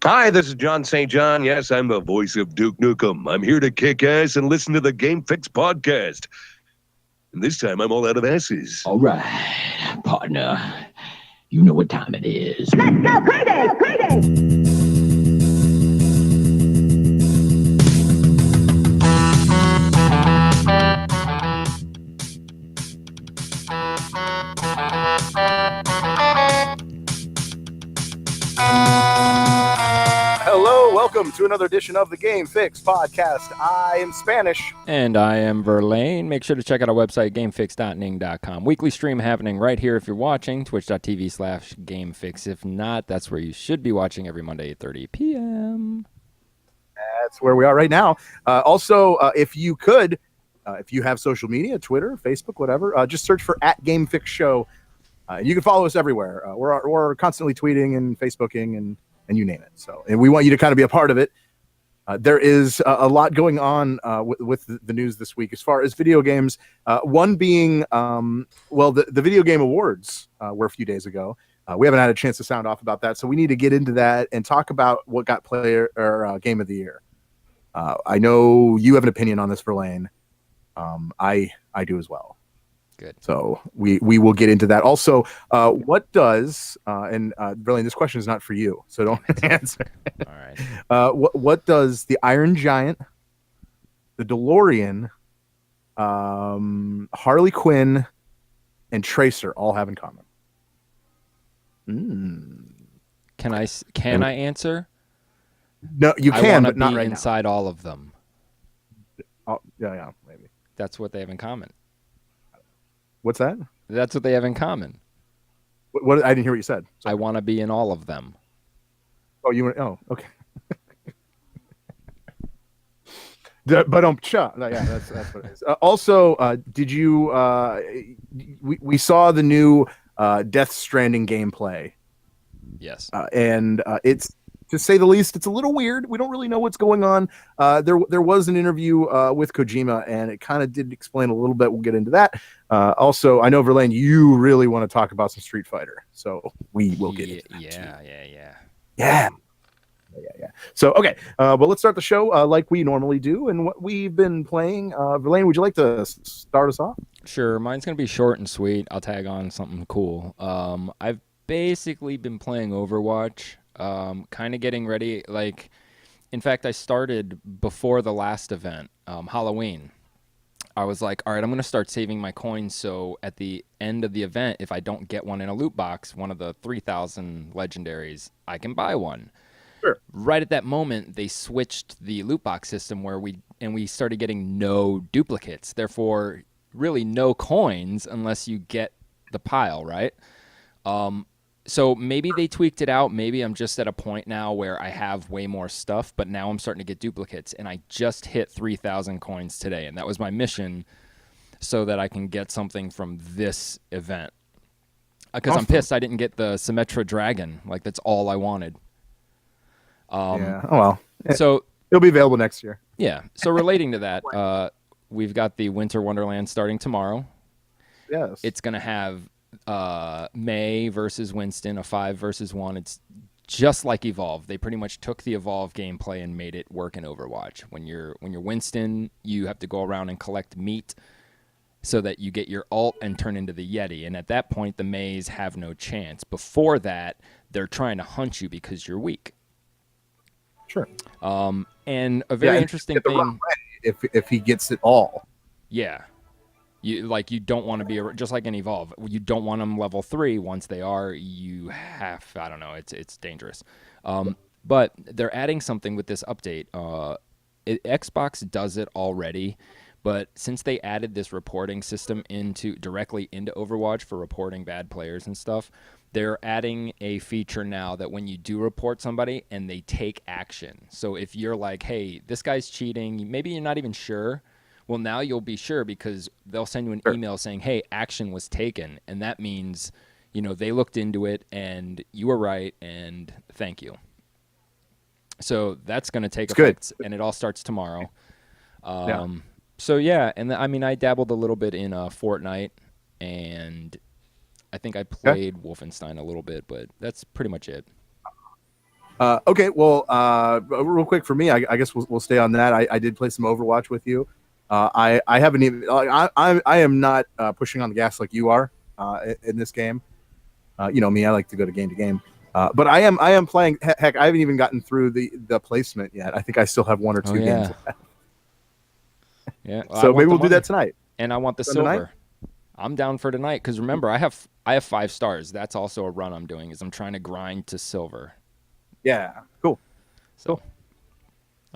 Hi, this is John St. John. Yes, I'm the voice of Duke Nukem. I'm here to kick ass and listen to the Game Fix podcast. And this time I'm all out of asses. All right, partner. You know what time it is. Let's go crazy! Crazy! Hello, welcome to another edition of the Game Fix podcast. I am Spanish. And I am Verlaine. Make sure to check out our website, gamefix.ning.com. Weekly stream happening right here if you're watching, twitch.tv/gamefix. If not, that's where you should be watching every Monday at 8:30 p.m. That's where we are right now. Also, if you could, if you have social media, Twitter, Facebook, whatever, just search for @GameFixShow. And you can follow us everywhere. We're constantly tweeting and Facebooking and you name it. So, and we want you to kind of be a part of it. There is a lot going on with the news this week as far as video games. One being, the Video Game Awards were a few days ago. We haven't had a chance to sound off about that, so we need to get into that and talk about what got player or game of the year. I know you have an opinion on this, Verlaine. I do as well. Good. So we will get into that. Also, what does and Verlaine, this question is not for you, so don't answer. All right. What does the Iron Giant, the DeLorean, Harley Quinn, and Tracer all have in common? Can I answer? No, you I can, wanna but not be right inside all of them. now. Oh, yeah, maybe. That's what they have in common. What's that? That's what they have in commme. What? I didn't hear what you said. I want to be in all of them. Oh, you want? Oh, okay. Yeah, that's what it is. Also, did you? We saw the new Death Stranding gameplay. Yes. And it's, to say the least, it's a little weird. We don't really know what's going on. There was an interview with Kojima, and it kind of did explain a little bit. We'll get into that. Also, I know, Verlaine, you really want to talk about some Street Fighter, so we will get into that Yeah. So, okay, well, let's start the show like we normally do, and what we've been playing. Verlaine, would you like to start us off? Sure. Mine's going to be short and sweet. I'll tag on something cool. I've basically been playing Overwatch. Kind of getting ready. In fact, I started before the last event, Halloween. I was like, all right, I'm going to start saving my coins, so at the end of the event, if I don't get one in a loot box, one of the 3,000 legendaries, I can buy one. Sure. Right at that moment, they switched the loot box system where we started getting no duplicates. Therefore, really no coins unless you get the pile, right? So maybe they tweaked it out. Maybe I'm just at a point now where I have way more stuff, but now I'm starting to get duplicates. And I just hit 3,000 coins today, and that was my mission so that I can get something from this event. Because I'm pissed I didn't get the Symmetra Dragon. That's all I wanted. Yeah. Oh, well. So It'll be available next year. Yeah. So relating to that, we've got the Winter Wonderland starting tomorrow. Yes. It's going to have Mei versus Winston, a 5 versus 1. It's just like Evolve. They pretty much took the Evolve gameplay and made it work in Overwatch. When you're Winston, you have to go around and collect meat so that you get your ult and turn into the Yeti. And at that point, the Meis have no chance. Before that, they're trying to hunt you because you're weak. Sure. And a very interesting thing. If he gets it all. Yeah. You don't want to be just like in Evolve. You don't want them level 3. Once they are, you have, I don't know, it's dangerous. But they're adding something with this update. Xbox does it already, but since they added this reporting system directly into Overwatch for reporting bad players and stuff, they're adding a feature now that when you do report somebody and they take action. So if you're like, hey, this guy's cheating, maybe you're not even sure. Well, now you'll be sure because they'll send you an email saying, hey, action was taken. And that means, they looked into it and you were right and thank you. So that's going to take effect, and it all starts tomorrow. So, yeah, and I dabbled a little bit in Fortnite, and I think I played Wolfenstein a little bit, but that's pretty much it. Okay, well, real quick for me, I guess we'll stay on that. I did play some Overwatch with you. I haven't even. I am not pushing on the gas like you are in this game. You know me, I like to go to game. But I am playing. Heck, I haven't even gotten through the placement yet. I think I still have one or two games left. Yeah. Well, So maybe we'll do that tonight. And I want the Tonight? silver. I'm down for tonight because remember, I have 5 stars. That's also a run I'm doing. Is I'm trying to grind to silver. Yeah, cool. So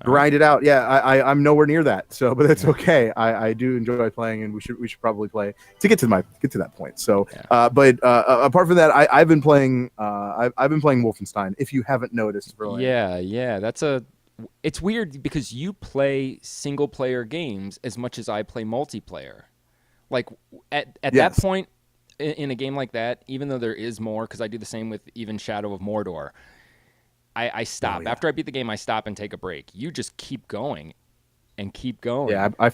Grind it out. Yeah, I'm nowhere near that. So, but that's okay. I do enjoy playing, and we should probably play to get to that point. So, but apart from that, I've been playing. I've been playing Wolfenstein. If you haven't noticed, Verlaine. Yeah. It's weird because you play single player games as much as I play multiplayer. Like at that point in a game like that, even though there is more, because I do the same with even Shadow of Mordor. I stop. After I beat the game, I stop and take a break. You just keep going and keep going. Yeah, like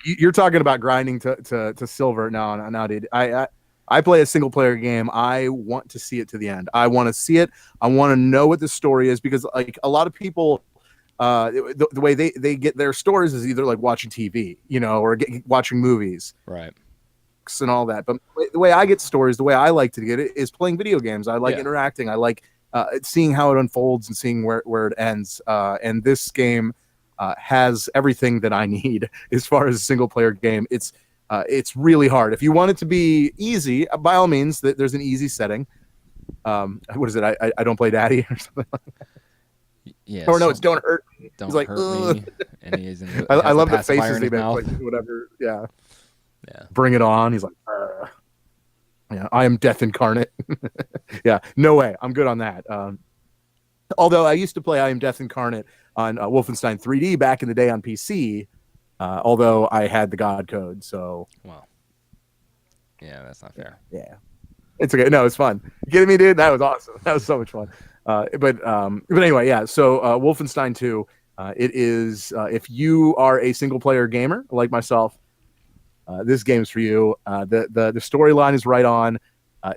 you're talking about grinding to silver. No, dude. I play a single player game. I want to see it to the end. I want to see it. I want to know what the story is because like a lot of people, the way they get their stories is either like watching TV, or watching movies. Right. And all that. But the way I get stories, the way I like to get it is playing video games. I like interacting. I like seeing how it unfolds and seeing where it ends. And this game has everything that I need as far as a single player game. It's really hard. If you want it to be easy, by all means, there's an easy setting. What is it? I don't play daddy or something like that. Yeah. Or no, it's don't hurt me. Don't He's like, hurt me. And he is I love the faces they make. Like, whatever. Yeah. Bring it on. He's like, yeah, I am death incarnate. Yeah, no way. I'm good on that. Although I used to play I am death incarnate on Wolfenstein 3D back in the day on PC. Although I had the God code, so. Well. Yeah, that's not fair. Yeah, it's okay. No, it's fun. You kidding me, dude? That was awesome. That was so much fun. But anyway, yeah. So Wolfenstein 2. It is if you are a single player gamer like myself. This game's for you. The storyline is right on.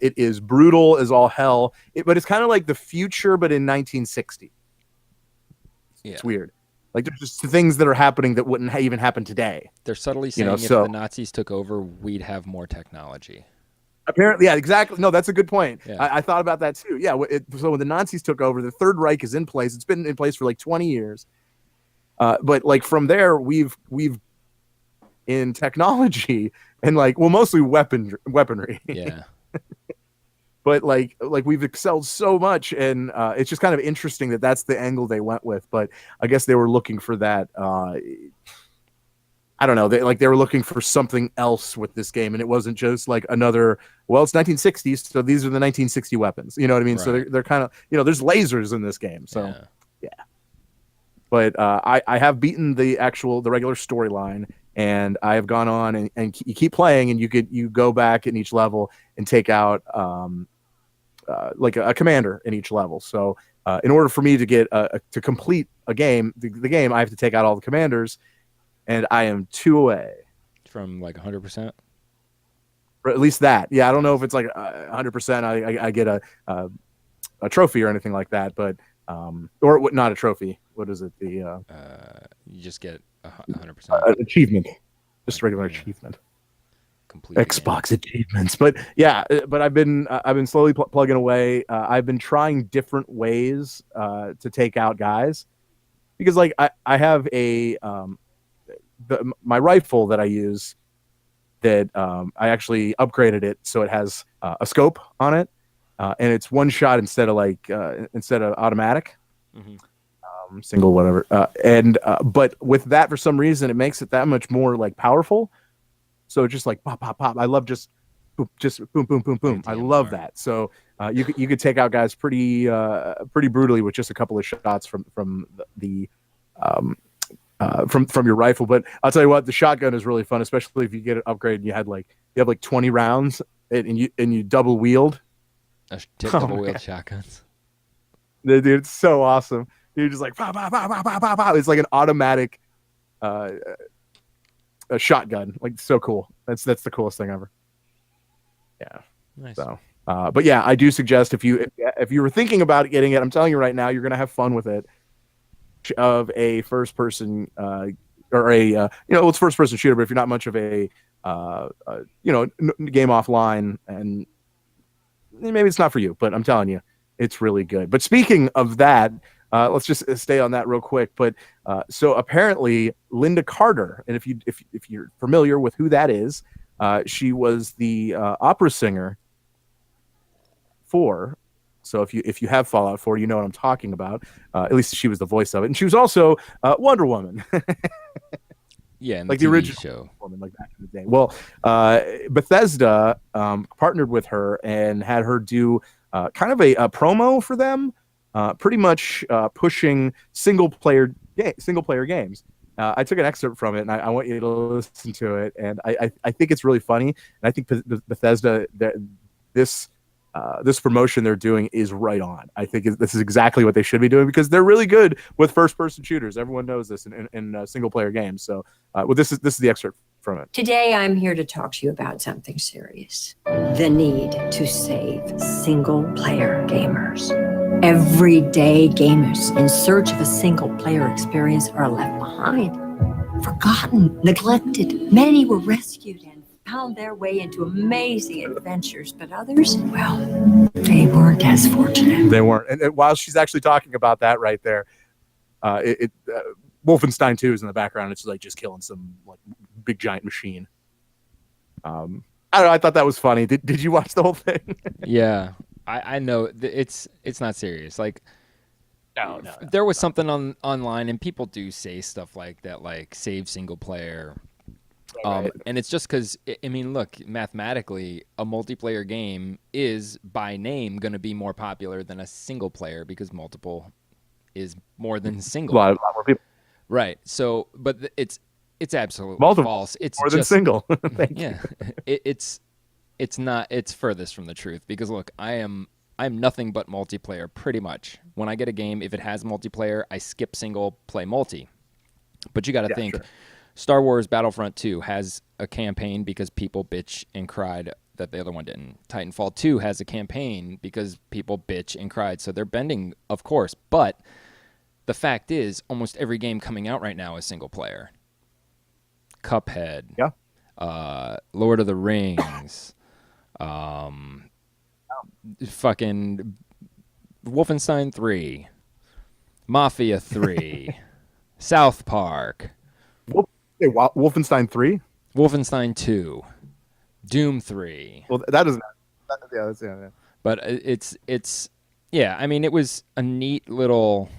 It is brutal as all hell. But it's kind of like the future, but in 1960. Yeah. It's weird. Like there's just things that are happening that wouldn't even happen today. They're subtly saying if the Nazis took over, we'd have more technology. Apparently, yeah, exactly. No, that's a good point. Yeah. I thought about that too. Yeah. So when the Nazis took over, the Third Reich is in place. It's been in place for like 20 years. But like from there, we've in technology and like mostly weaponry. Yeah. But like we've excelled so much, and it's just kind of interesting that that's the angle they went with. But I guess they were looking for that. I don't know. They were looking for something else with this game, and it wasn't just like another. Well, it's 1960s, so these are the 1960 weapons. You know what I mean? Right. So they're kind of there's lasers in this game. So yeah. But I have beaten the regular storyline. And I have gone on and you keep playing, and you go back in each level and take out like a commander in each level. So in order for me to get to complete a game, the game, I have to take out all the commanders, and I am 2 away from like 100%. Or at least that. Yeah, I don't know if it's like 100%. I get a trophy or anything like that, but or not a trophy. What is it? You just get 100%. Achievement. Just a regular achievement. Complete Xbox achievements. But yeah, but I've been slowly plugging away. I've been trying different ways to take out guys, because like I have my rifle that I use that I actually upgraded it so it has a scope on it, and it's one shot instead of automatic. Mm-hmm. Single, whatever, but with that, for some reason, it makes it that much more like powerful. So just like pop, pop, pop. I love just boom, boom, boom, boom. I love that. So you could take out guys pretty brutally with just a couple of shots from your rifle. But I'll tell you what, the shotgun is really fun, especially if you get it upgraded and you have like 20 rounds and you double wield. Double wield shotguns. Dude, it's so awesome. You're just like, pop, pop, pop, pop, pop, pop, pop. It's like an automatic a shotgun. Like, so cool. That's the coolest thing ever. Yeah. Nice. So But yeah, I do suggest if you were thinking about getting it, I'm telling you right now, you're gonna have fun with it. Of a first person or it's first person shooter, but if you're not much of a game offline, and maybe it's not for you, but I'm telling you, it's really good. But speaking of that, let's just stay on that real quick. But so apparently Linda Carter, and if you're familiar with who that is, she was the opera singer for. So if you have Fallout 4, you know what I'm talking about. At least she was the voice of it, and she was also Wonder Woman. Yeah, in like the the TV original show. Woman, like back in the day. Well, Bethesda partnered with her and had her do kind of a promo for them, pretty much pushing single player games. I took an excerpt from it, and I want you to listen to it. And I think it's really funny, and I think Bethesda this promotion they're doing is right on. I think this is exactly what they should be doing because they're really good with first-person shooters. Everyone knows this in single-player games. So, this is the excerpt from it. Today, I'm here to talk to you about something serious. The need to save single-player gamers. Everyday gamers in search of a single-player experience are left behind, forgotten, neglected. Many were rescued and found their way into amazing adventures, but others, well, they weren't as fortunate. They weren't. And while she's actually talking about that right there, Wolfenstein 2 is in the background. It's like just killing some like big giant machine. I don't know. I thought that was funny. Did you watch the whole thing? Yeah, I know it's not serious. Like, No. there was something online, and people do say stuff like that, like save single player. Right. And it's just because, I mean, look, mathematically, a multiplayer game is by name going to be more popular than a single player because multiple is more than single. A lot more people. Right. So, but it's absolutely Multiple, false. It's more than just, single. Thank you. yeah. It's not. It's furthest from the truth because look, I'm nothing but multiplayer pretty much. When I get a game, if it has multiplayer, I skip single, play multi. But you got to think. Sure. Star Wars Battlefront 2 has a campaign because people bitch and cried that the other one didn't. Titanfall 2 has a campaign because people bitch and cried. So they're bending, of course. But the fact is, almost every game coming out right now is single player. Cuphead. Yeah. Lord of the Rings. Fucking Wolfenstein 3. Mafia 3. South Park. Hey, Wolfenstein 3? Wolfenstein 2, Doom 3. Well, that is yeah. But it's yeah, I mean, it was a neat little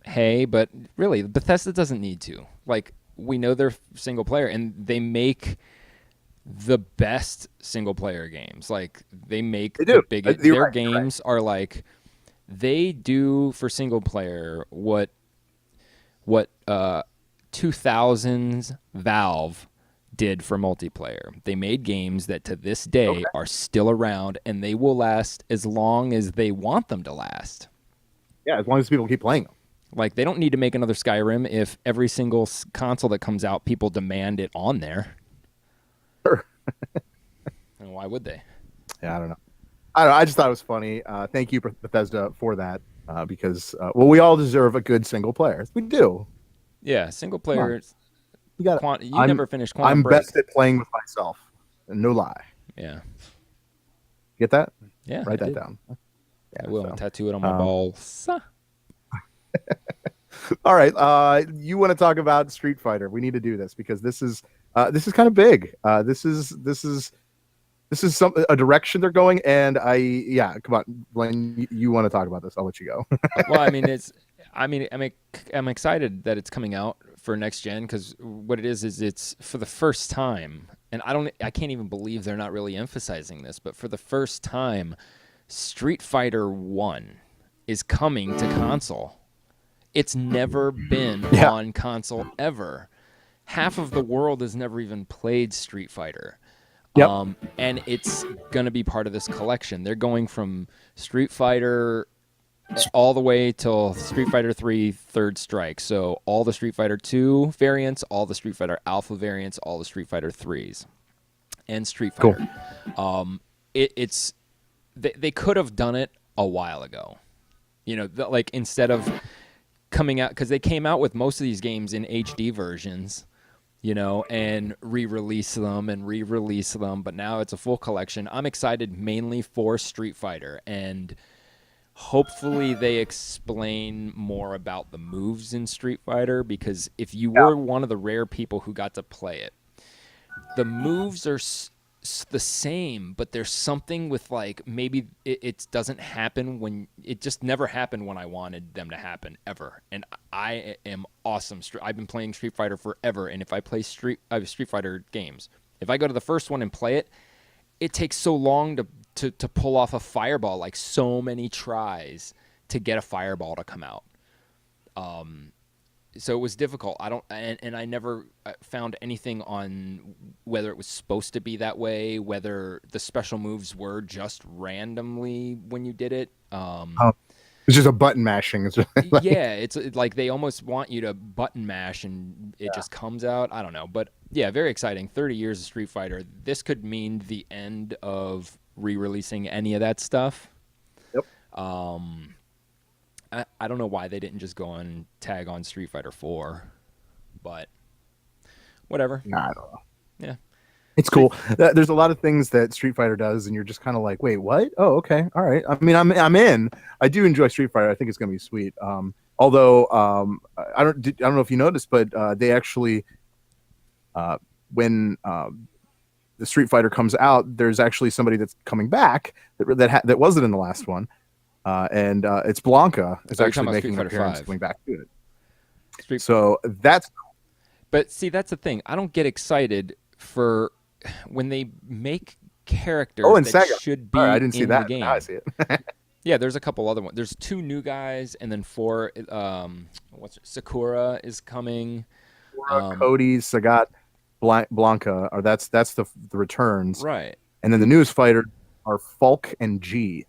hey, but really, Bethesda doesn't need to. Like, we know they're single player, and they make the best single player games. Like, they make the biggest. Their games are like, they do for single player what 2000s Valve did for multiplayer. They made games that to this day are still around, and they will last as long as they want them to last. Yeah, as long as people keep playing them. Like, they don't need to make another Skyrim if every single console that comes out, people demand it on there. Sure. And why would they? Yeah, I don't know. I just thought it was funny. Thank you, Bethesda, for that because, we all deserve a good single player. We do. Yeah, single player. You got. You never finished Quantum I'm Break. best at playing with myself. No lie. Yeah. Get that? Yeah. Write I that did. down. Yeah, I will so. tattoo it on my balls. All right. You want to talk about Street Fighter? We need to do this because this is kind of big. This is a direction they're going, and come on, Blaine, you want to talk about this? I'll let you go. Well, I mean, I'm excited that it's coming out for next gen because what it is it's for the first time, and I can't even believe they're not really emphasizing this, but for the first time, Street Fighter 1 is coming to console. It's never been on console ever. Half of the world has never even played Street Fighter. Yep. And it's going to be part of this collection. They're going from Street Fighter all the way till Street Fighter 3 Third Strike. So all the Street Fighter 2 variants, all the Street Fighter Alpha variants, all the Street Fighter 3s, and Street Fighter. Cool. It's they could have done it a while ago. You know, like instead of coming out, because they came out with most of these games in HD versions, you know, and re-release them, but now it's a full collection. I'm excited mainly for Street Fighter, and hopefully they explain more about the moves in Street Fighter, because if you were one of the rare people who got to play it, the moves are the same, but there's something with like maybe it doesn't happen when it just never happened when I wanted them to happen ever. And I am awesome. I've been playing Street Fighter forever, and if I play Street Fighter games, if I go to the first one and play it, it takes so long to pull off a fireball, like so many tries to get a fireball to come out. So it was difficult. And I never found anything on whether it was supposed to be that way, whether the special moves were just randomly when you did it. It's just a button mashing. It's like, yeah, it's like they almost want you to button mash and it just comes out. I don't know. But yeah, very exciting. 30 years of Street Fighter. This could mean the end of re-releasing any of that stuff. Yep. I don't know why they didn't just go on tag on Street Fighter 4, but whatever. I don't know. Yeah. It's cool. There's a lot of things that Street Fighter does, and you're just kind of like, wait, what? Oh, okay, all right. I mean, I'm in. I do enjoy Street Fighter. I think it's gonna be sweet. Although I don't know if you noticed, but they actually, when the Street Fighter comes out, there's actually somebody that's coming back that wasn't in the last one, and it's Blanca. It's you're actually talking about making Street an Fighter appearance, 5. coming back to it. Street So that's But see, that's the thing. I don't get excited for when they make characters and that Sega. should be All right, I didn't see in that. the game. Now I see it. Yeah, there's a couple other ones. There's 2 new guys, and then 4. Sakura is coming. Cody, Sagat, Blanca, or that's the returns, Right. and then the newest fighter are Falk and G.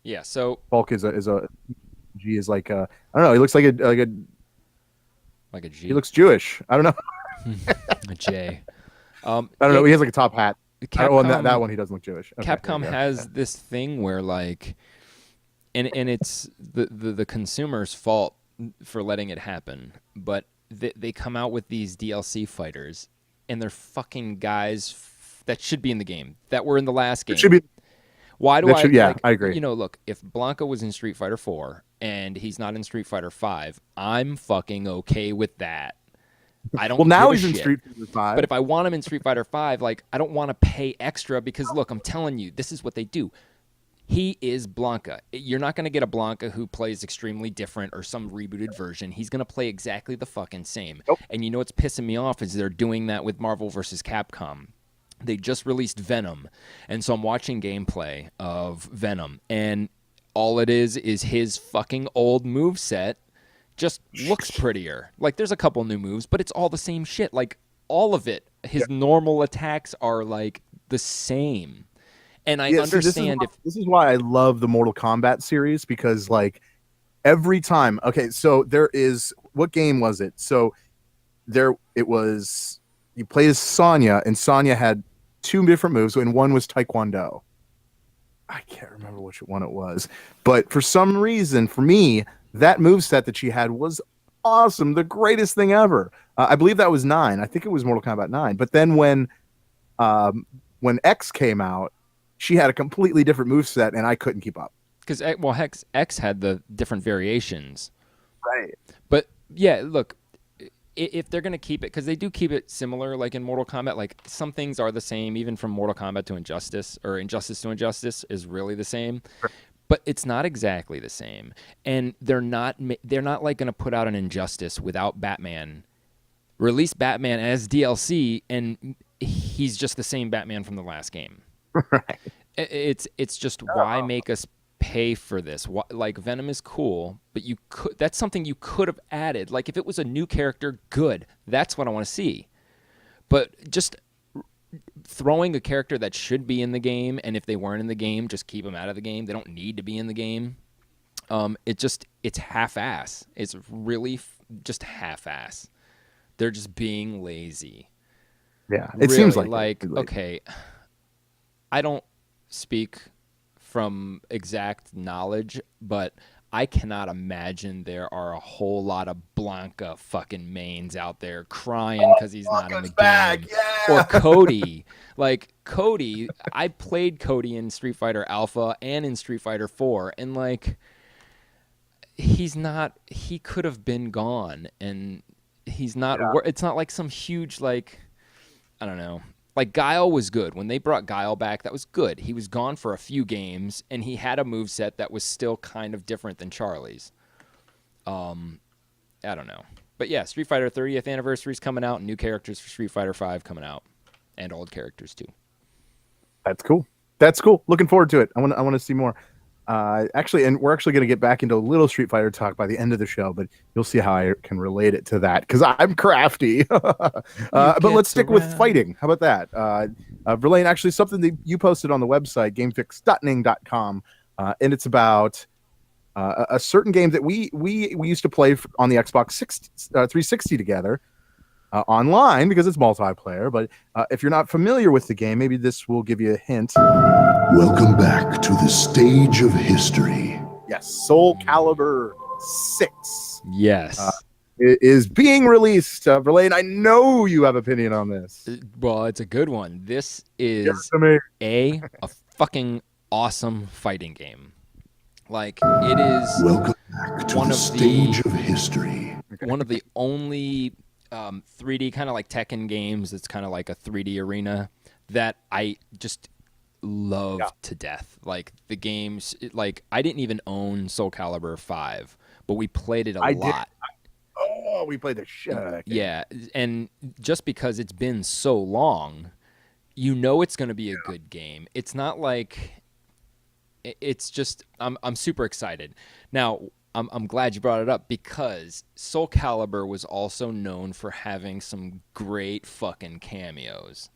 Yeah. So Falk is a G is like a, I don't know. He looks like a like a G. he looks Jewish. I don't know. a J. I don't know. He has like a top hat. Capcom, That one he doesn't look Jewish. Okay, Capcom there you go. has this thing where like, and it's the consumer's fault for letting it happen, but they come out with these DLC fighters, and they're fucking guys that should be in the game, that were in the last game. It should be. Why do that I? should- yeah, like, I agree. You know, look, if Blanca was in Street Fighter 4 and he's not in Street Fighter 5, I'm fucking okay with that. I don't. Well, now give a he's in shit. Street Fighter 5. But if I want him in Street Fighter 5, like, I don't want to pay extra because, look, I'm telling you, this is what they do. He is Blanca. You're not going to get a Blanca who plays extremely different or some rebooted version. He's going to play exactly the fucking same. Nope. And you know what's pissing me off is they're doing that with Marvel vs. Capcom. They just released Venom, and so I'm watching gameplay of Venom, and all it is his fucking old moveset just looks prettier. Like, there's a couple new moves, but it's all the same shit. Like, all of it, his normal attacks are, like, the same. And I Yeah, see, understand this is why I love the Mortal Kombat series, because like every time, okay, so there is, what game was it? So it was, you played as Sonya, and Sonya had 2 different moves, and one was Taekwondo. I can't remember which one it was, but for some reason, for me, that move set that she had was awesome, the greatest thing ever. I believe that was 9. I think it was Mortal Kombat 9. But then when X came out, she had a completely different move set, and I couldn't keep up. because, well, X had the different variations. Right. But, yeah, look, if they're going to keep it, because they do keep it similar, like in Mortal Kombat, like some things are the same, even from Mortal Kombat to Injustice, or Injustice to Injustice is really the same. Sure. But it's not exactly the same. And they're not like going to put out an Injustice without Batman. Release Batman as DLC, and he's just the same Batman from the last game. Right. It's just, why make us pay for this? Like, Venom is cool, but that's something you could have added. Like, if it was a new character, good. That's what I want to see. But just throwing a character that should be in the game, and if they weren't in the game, just keep them out of the game. They don't need to be in the game. It's half-ass. It's really just half-ass. They're just being lazy. Yeah, it seems Really, like okay, I don't speak from exact knowledge, but I cannot imagine there are a whole lot of Blanca fucking mains out there crying because he's not in the back, game. yeah. Or Cody. Like, Cody, I played Cody in Street Fighter Alpha and in Street Fighter 4, and, like, he could have been gone, and he's not, it's not like some huge, like, I don't know. Like, Guile was good. When they brought Guile back, that was good. He was gone for a few games, and he had a moveset that was still kind of different than Charlie's. I don't know. But yeah, Street Fighter 30th anniversary is coming out, and new characters for Street Fighter 5 coming out, and old characters too. That's cool. That's cool. Looking forward to it. I want to see more. Actually, and we're actually going to get back into a little Street Fighter talk by the end of the show, but you'll see how I can relate it to that because I'm crafty. But let's stick with fighting. How about that? Verlaine, actually, something that you posted on the website, gamefix.ning.com, and it's about a certain game that we used to play on the Xbox 360 together. Online because it's multiplayer, but if you're not familiar with the game, maybe this will give you a hint. Welcome back to the stage of history. Yes, Soul Calibur 6. Yes. Is being released. Verlaine, I know you have opinion on this. Well, it's a good one. This is Yes, I mean, a fucking awesome fighting game. Like, it is Welcome back to one the of stage the of history. one of the only 3D kind of like Tekken games that's kind of like a 3D arena that I just love to death. Like, the games, like, I didn't even own Soul Calibur 5, but we played it a lot. Oh, we played the shit out of that game. Yeah, and just because it's been so long, you know it's going to be a good game. It's not like it's just I'm super excited. Now, I'm glad you brought it up because Soul Calibur was also known for having some great fucking cameos.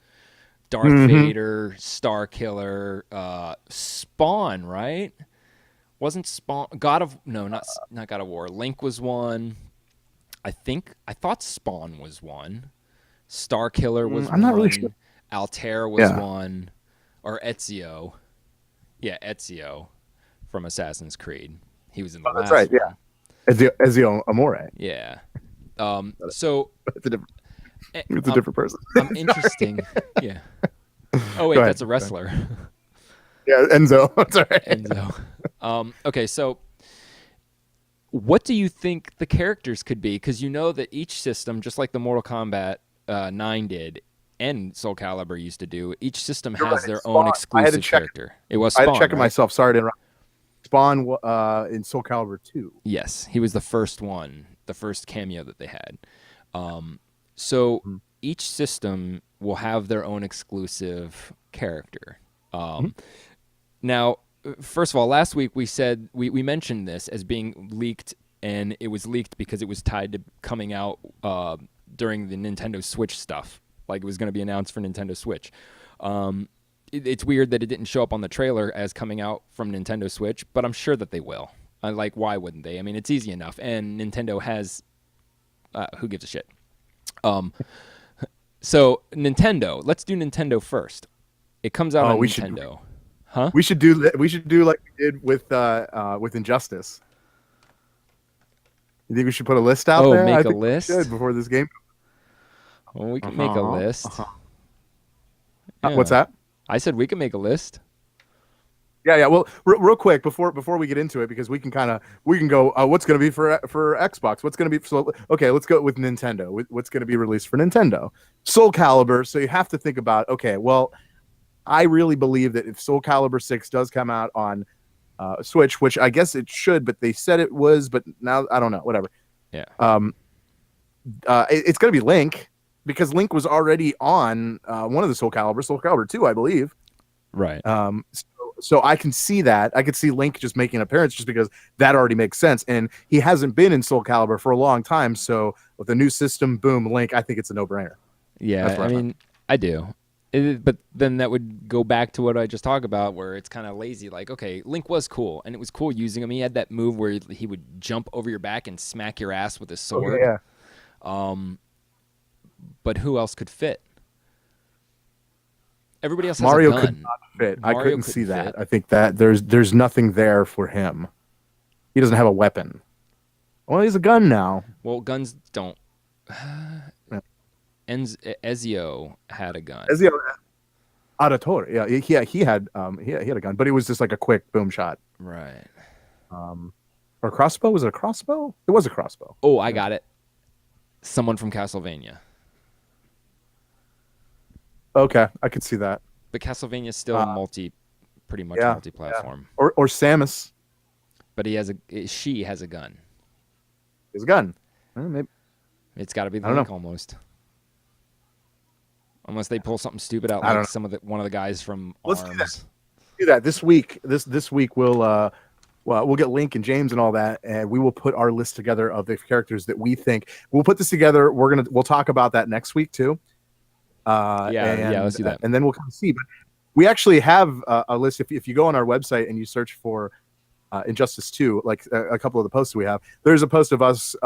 Darth Vader, Star Killer, Spawn, right? Wasn't Spawn not God of War. Link was one. I thought Spawn was one. Star Killer was one. I'm not really sure. Altair was one. Or Ezio. Yeah, Ezio from Assassin's Creed. He was in the last That's right, one. yeah. Ezio Amore. Yeah. So It's a different person. I'm interesting. Yeah. Oh wait, Go ahead. that's a wrestler. Yeah, Enzo. That's all right. Enzo. Okay, so what do you think the characters could be? Because you know that each system, just like the Mortal Kombat 9 did, and Soul Calibur used to do, each system has their own exclusive character. It was Spawn, I had to check it right? myself. Sorry to interrupt. Spawn in Soul Calibur 2. Yes, he was the first one, the first cameo that they had. So each system will have their own exclusive character. Now, first of all, last week we said we mentioned this as being leaked, and it was leaked because it was tied to coming out during the Nintendo Switch stuff. Like, it was going to be announced for Nintendo Switch. It's weird that it didn't show up on the trailer as coming out from Nintendo Switch, but I'm sure that they will. Like, why wouldn't they? I mean, it's easy enough, and Nintendo has who gives a shit? So Nintendo, let's do Nintendo first. It comes out on Nintendo. Huh? We should do like we did with Injustice. You think we should put a list out there? Make I a think list we should before this game. Well, we can make a list. Yeah. What's that? I said we can make a list. Yeah. Well, real quick before we get into it, because we can go. What's going to be for Xbox? What's going to be? So okay, let's go with Nintendo. What's going to be released for Nintendo? Soul Calibur. So you have to think about. Okay, well, I really believe that if Soul Calibur 6 does come out on Switch, which I guess it should, but they said it was, but now I don't know. Whatever. Yeah. It's going to be Link, because Link was already on one of the Soul Calibur 2, I believe. Right. So I can see that. I could see Link just making an appearance just because that already makes sense. And he hasn't been in Soul Calibur for a long time. So with the new system, boom, Link, I think it's a no-brainer. Yeah, I mean, I do. But then that would go back to what I just talked about, where it's kind of lazy. Like, okay, Link was cool, and it was cool using him. He had that move where he would jump over your back and smack your ass with his sword. Oh, yeah. But who else could fit? Everybody else has Mario a gun. could not fit. I Mario couldn't see couldn't that. fit. I think that there's nothing there for him. He doesn't have a weapon. Well, he's a gun now. Well, guns don't. Yeah. Ezio had a gun. Ezio Auditore. Yeah, he had a gun, but it was just like a quick boom shot. Right. Or crossbow? Was it a crossbow? It was a crossbow. Oh, I got it. Someone from Castlevania. Okay, I could see that. But Castlevania's still pretty much yeah, multi-platform. Or Samus. But she has a gun. He has a gun. Maybe. It's got to be the I don't Link know. almost. Unless they pull something stupid out, I don't like one of the guys from Let's do ARMS. Do that this week. This week we'll get Link and James and all that, and we will put our list together of the characters that we think. We'll put this together. We'll talk about that next week too. Let's do that. And then we'll kind of see. But we actually have a list. If you go on our website and you search for Injustice 2, like a couple of the posts we have, there's a post of us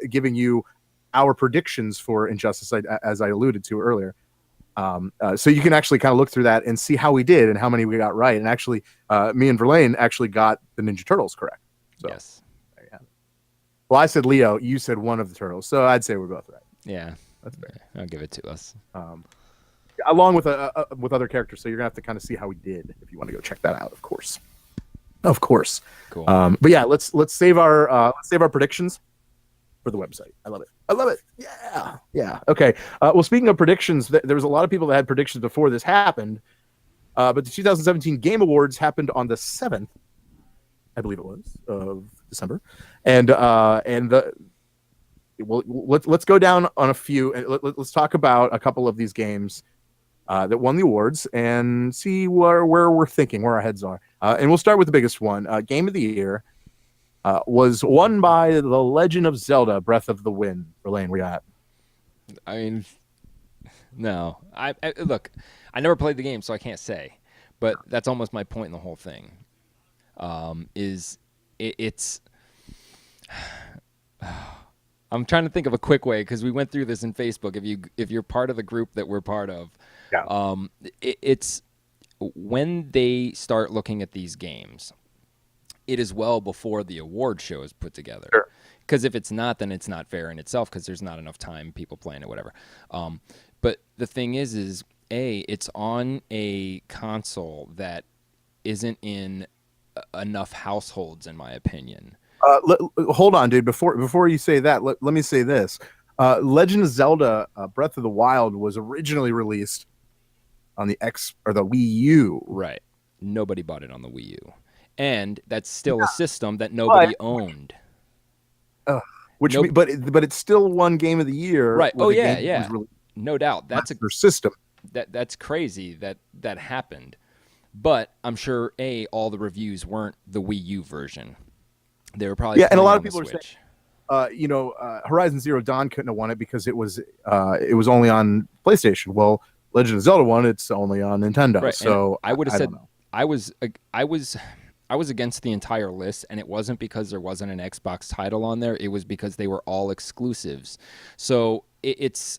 giving you our predictions for Injustice, as I alluded to earlier. So you can actually kind of look through that and see how we did and how many we got right. And actually, me and Verlaine actually got the Ninja Turtles correct. So, Yes. there you have it. Well, I said Leo. You said one of the turtles. So I'd say we're both right. Yeah. That's fair. I'll give it to us. Along with other characters. So you're gonna have to kind of see how we did if you want to go check that out. Of course. Cool. But yeah, let's save our predictions for the website. I love it. Yeah. Okay. Well, speaking of predictions, there was a lot of people that had predictions before this happened. But the 2017 Game Awards happened on the 7th, I believe it was, of December, and let's go down on a few. And let's talk about a couple of these games that won the awards and see where we're thinking, where our heads are. And we'll start with the biggest one. Game of the Year was won by The Legend of Zelda: Breath of the Wind. Verlaine, where you at? I mean, no. I look, I never played the game, so I can't say. But that's almost my point in the whole thing. It's I'm trying to think of a quick way because we went through this in Facebook. If you're part of the group that we're part of, it's when they start looking at these games, it is well before the award show is put together. Sure. Because if it's not, then it's not fair in itself because there's not enough time, people playing it, whatever. But the thing is it's on a console that isn't in enough households, in my opinion. Hold on, dude. Before you say that, let me say this. Legend of Zelda: Breath of the Wild was originally released on the Wii U. Right. Nobody bought it on the Wii U. And that's still a system that nobody owned. But it's still one Game of the Year. Right. where Oh, the yeah, game yeah. was released No doubt. That's on their system. That's crazy that happened. But I'm sure all the reviews weren't the Wii U version. They were probably and a lot of on the people Switch. are saying, Horizon Zero Dawn couldn't have won it because it was only on PlayStation. Well, Legend of Zelda won. It's only on Nintendo. Right. So I would have said don't know. I was against the entire list, and it wasn't because there wasn't an Xbox title on there. It was because they were all exclusives. So it's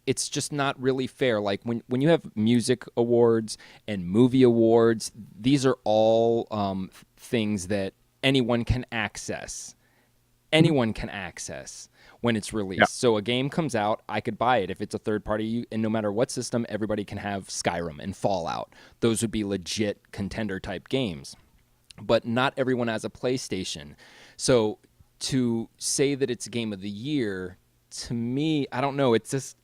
just not really fair. Like when you have music awards and movie awards, these are all things that anyone can access. Anyone can access when it's released. Yeah. So a game comes out, I could buy it if it's a third party, and no matter what system, everybody can have Skyrim and Fallout. Those would be legit contender type games. But not everyone has a PlayStation. So to say that it's Game of the Year, to me, I don't know. It's just,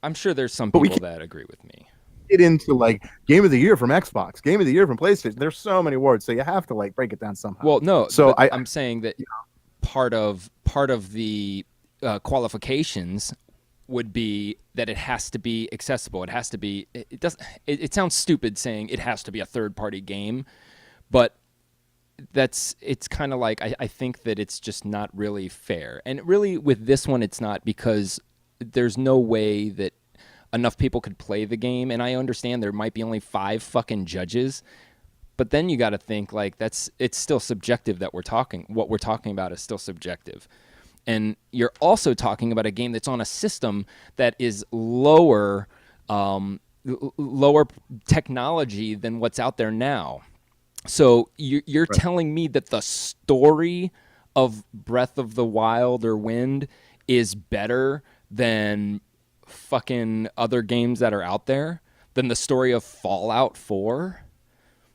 I'm sure there's some people that agree with me. Get into like Game of the Year from Xbox, Game of the Year from PlayStation. There's so many awards, so you have to like break it down somehow. Well, no. So I'm saying that part of the qualifications would be that it has to be accessible. It has to be. It sounds stupid saying it has to be a third party game, but it's kind of like I think that it's just not really fair. And really with this one, it's not, because there's no way that enough people could play the game. And I understand there might be only 5 fucking judges, but then you got to think like it's still subjective that what we're talking about is still subjective. And you're also talking about a game that's on a system that is lower lower technology than what's out there now. So you're telling me that the story of Breath of the Wild or Wind is better than fucking other games that are out there, than the story of Fallout 4?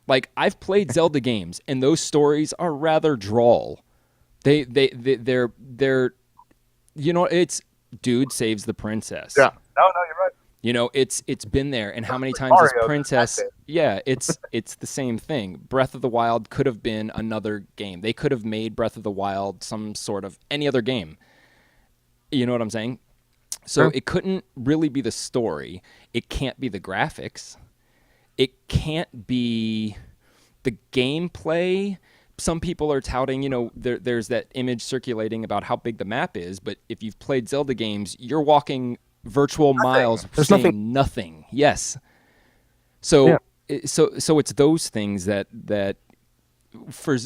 Like, I've played Zelda games, and those stories are rather droll. They're you know, it's dude saves the princess. Yeah. No, you're right. You know, it's been there, and how many times Mario, is princess? that's it. Yeah, it's the same thing. Breath of the Wild could have been another game. They could have made Breath of the Wild some sort of any other game. You know what I'm saying? So Sure. it couldn't really be the story. It can't be the graphics. It can't be the gameplay. Some people are touting, you know, there's that image circulating about how big the map is, but if you've played Zelda games, you're walking virtual miles There's seeing nothing. Yes. So so it's those things that for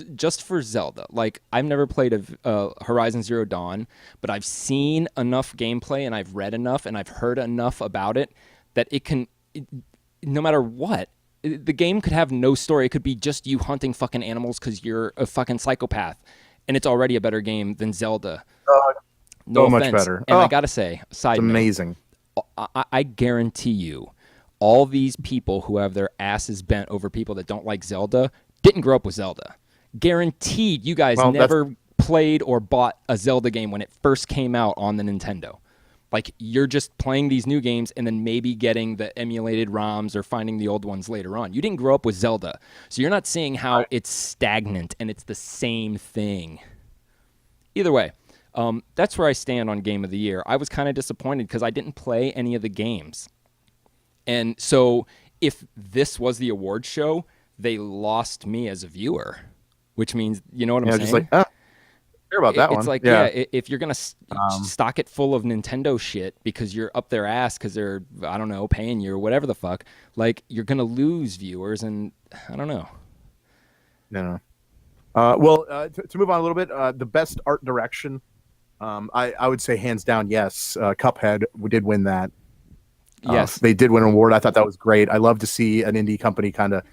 Zelda, like, I've never played Horizon Zero Dawn, but I've seen enough gameplay and I've read enough and I've heard enough about it that no matter what, the game could have no story. It could be just you hunting fucking animals because you're a fucking psychopath, and it's already a better game than Zelda. No so much offense. better. And Oh, I gotta say, side It's note, amazing. I guarantee you, all these people who have their asses bent over people that don't like Zelda didn't grow up with Zelda. Guaranteed you guys Well, never played or bought a Zelda game when it first came out on the Nintendo. Like, you're just playing these new games and then maybe getting the emulated ROMs or finding the old ones later on. You didn't grow up with Zelda. So you're not seeing how it's stagnant and it's the same thing. Either way, that's where I stand on Game of the Year. I was kind of disappointed because I didn't play any of the games. And so if this was the award show, they lost me as a viewer, which means, you know what I'm Yeah, saying? just like, care about that It's one. like, yeah. if you're going to stock it full of Nintendo shit because you're up their ass because they're, I don't know, paying you or whatever the fuck, like, you're going to lose viewers, and I don't know. No. Well, to move on a little bit, the best art direction, I would say hands down, yes. Cuphead did win that. Yes. They did win an award. I thought that was great. I love to see an indie company kind of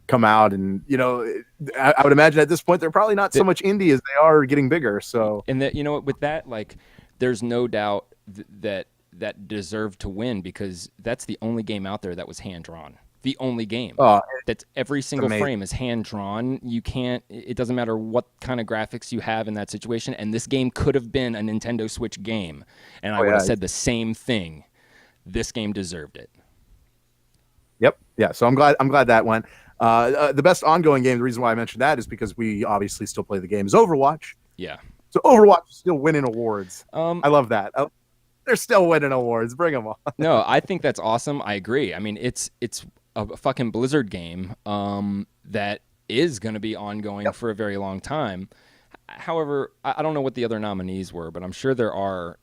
come out, and, you know, I would imagine at this point they're probably not so much indie as they are getting bigger. So, And that, you know, with that, like, there's no doubt that deserved to win because that's the only game out there that was hand drawn. The only game. That's every single amazing. frame is hand drawn. You can't. It doesn't matter what kind of graphics you have in that situation. And this game could have been a Nintendo Switch game, and I would have said the same thing. This game deserved it. Yep. Yeah. So I'm glad that went. The best ongoing game, the reason why I mentioned that is because we obviously still play the game, is Overwatch. Yeah. So Overwatch is still winning awards. I I love that. They're still winning awards. Bring them on. No, I think that's awesome. I agree. I mean, it's a fucking Blizzard game that is going to be ongoing for a very long time. However, I don't know what the other nominees were, but I'm sure there are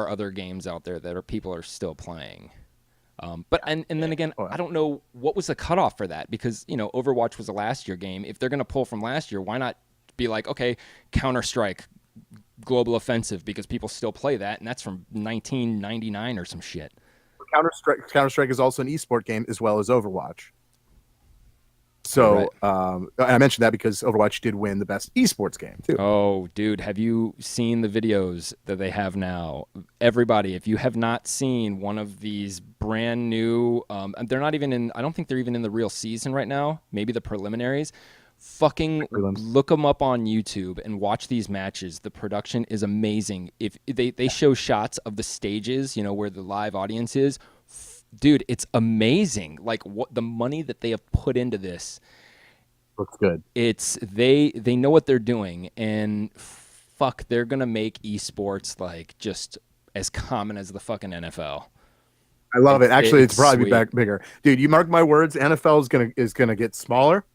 other games out there that people are still playing. But then again, I don't know what was the cutoff for that, because, you know, Overwatch was a last year game. If they're going to pull from last year, why not be like, okay, Counter-Strike, Global Offensive, because people still play that, and that's from 1999 or some shit. Counter-Strike is also an esport game as well as Overwatch. So and I mentioned that because Overwatch did win the best esports game too. Oh, dude, have you seen the videos that they have now? Everybody, if you have not seen one of these brand new, they're not even in, I don't think they're even in the real season right now, maybe the preliminaries. Fucking look them up on YouTube and watch these matches. The production is amazing. If they show shots of the stages, you know, where the live audience is, dude, it's amazing. Like, what the money that they have put into this. Looks good. It's they know what they're doing, and fuck, they're gonna make esports like just as common as the fucking NFL. I love it. Actually, it's probably sweet. bigger, dude. You mark my words. NFL is gonna get smaller,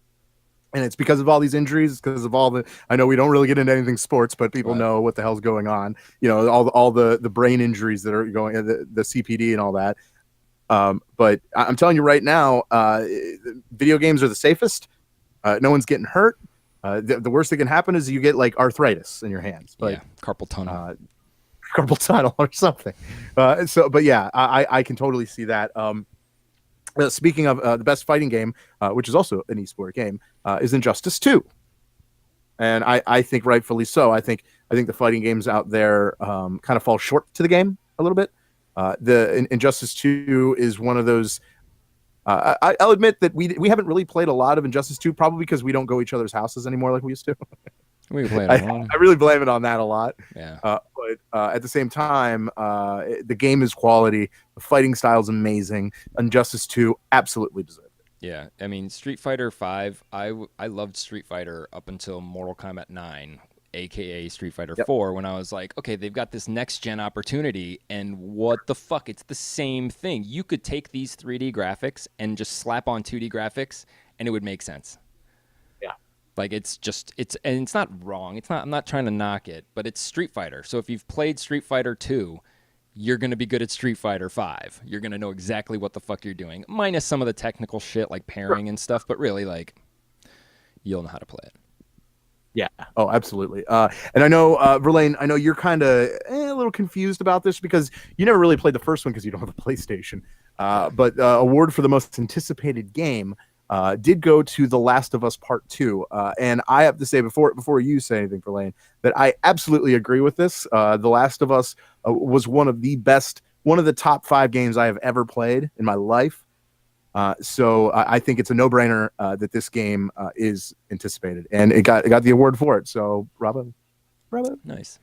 and it's because of all these injuries. Because of all the, I know we don't really get into anything sports, but people know what the hell's going on. You know, all the brain injuries that are going, the CPD and all that. But I'm telling you right now, video games are the safest. No one's getting hurt. The worst that can happen is you get like arthritis in your hands. But, yeah, carpal tunnel. Carpal tunnel or something. But yeah, I can totally see that. speaking of the best fighting game, which is also an esport game, is Injustice 2. And I think rightfully so. I think the fighting games out there kind of fall short to the game a little bit. The Injustice 2 is one of those. I'll admit that we haven't really played a lot of Injustice 2, probably because we don't go each other's houses anymore like we used to. We played I really blame it on that a lot. Yeah. But at the same time, the game is quality. The fighting style is amazing. Injustice 2 absolutely deserved it. Yeah, I mean, Street Fighter 5, I loved Street Fighter up until Mortal Kombat 9, aka Street Fighter 4, when I was like, okay, they've got this next-gen opportunity, and what the fuck? It's the same thing. You could take these 3D graphics and just slap on 2D graphics, and it would make sense. Yeah. Like, it's not wrong. I'm not trying to knock it, but it's Street Fighter. So if you've played Street Fighter 2, you're going to be good at Street Fighter 5. You're going to know exactly what the fuck you're doing, minus some of the technical shit like pairing and stuff, but really, like, you'll know how to play it. Yeah. Oh, absolutely. And I know, Verlaine, I know you're kind of a little confused about this because you never really played the first one because you don't have a PlayStation. But award for the most anticipated game did go to The Last of Us Part 2. And I have to say, before you say anything, Verlaine, that I absolutely agree with this. The Last of Us was one of the top 5 games I have ever played in my life. So I think it's a no-brainer that this game is anticipated, and it got the award for it. So, bravo. Nice.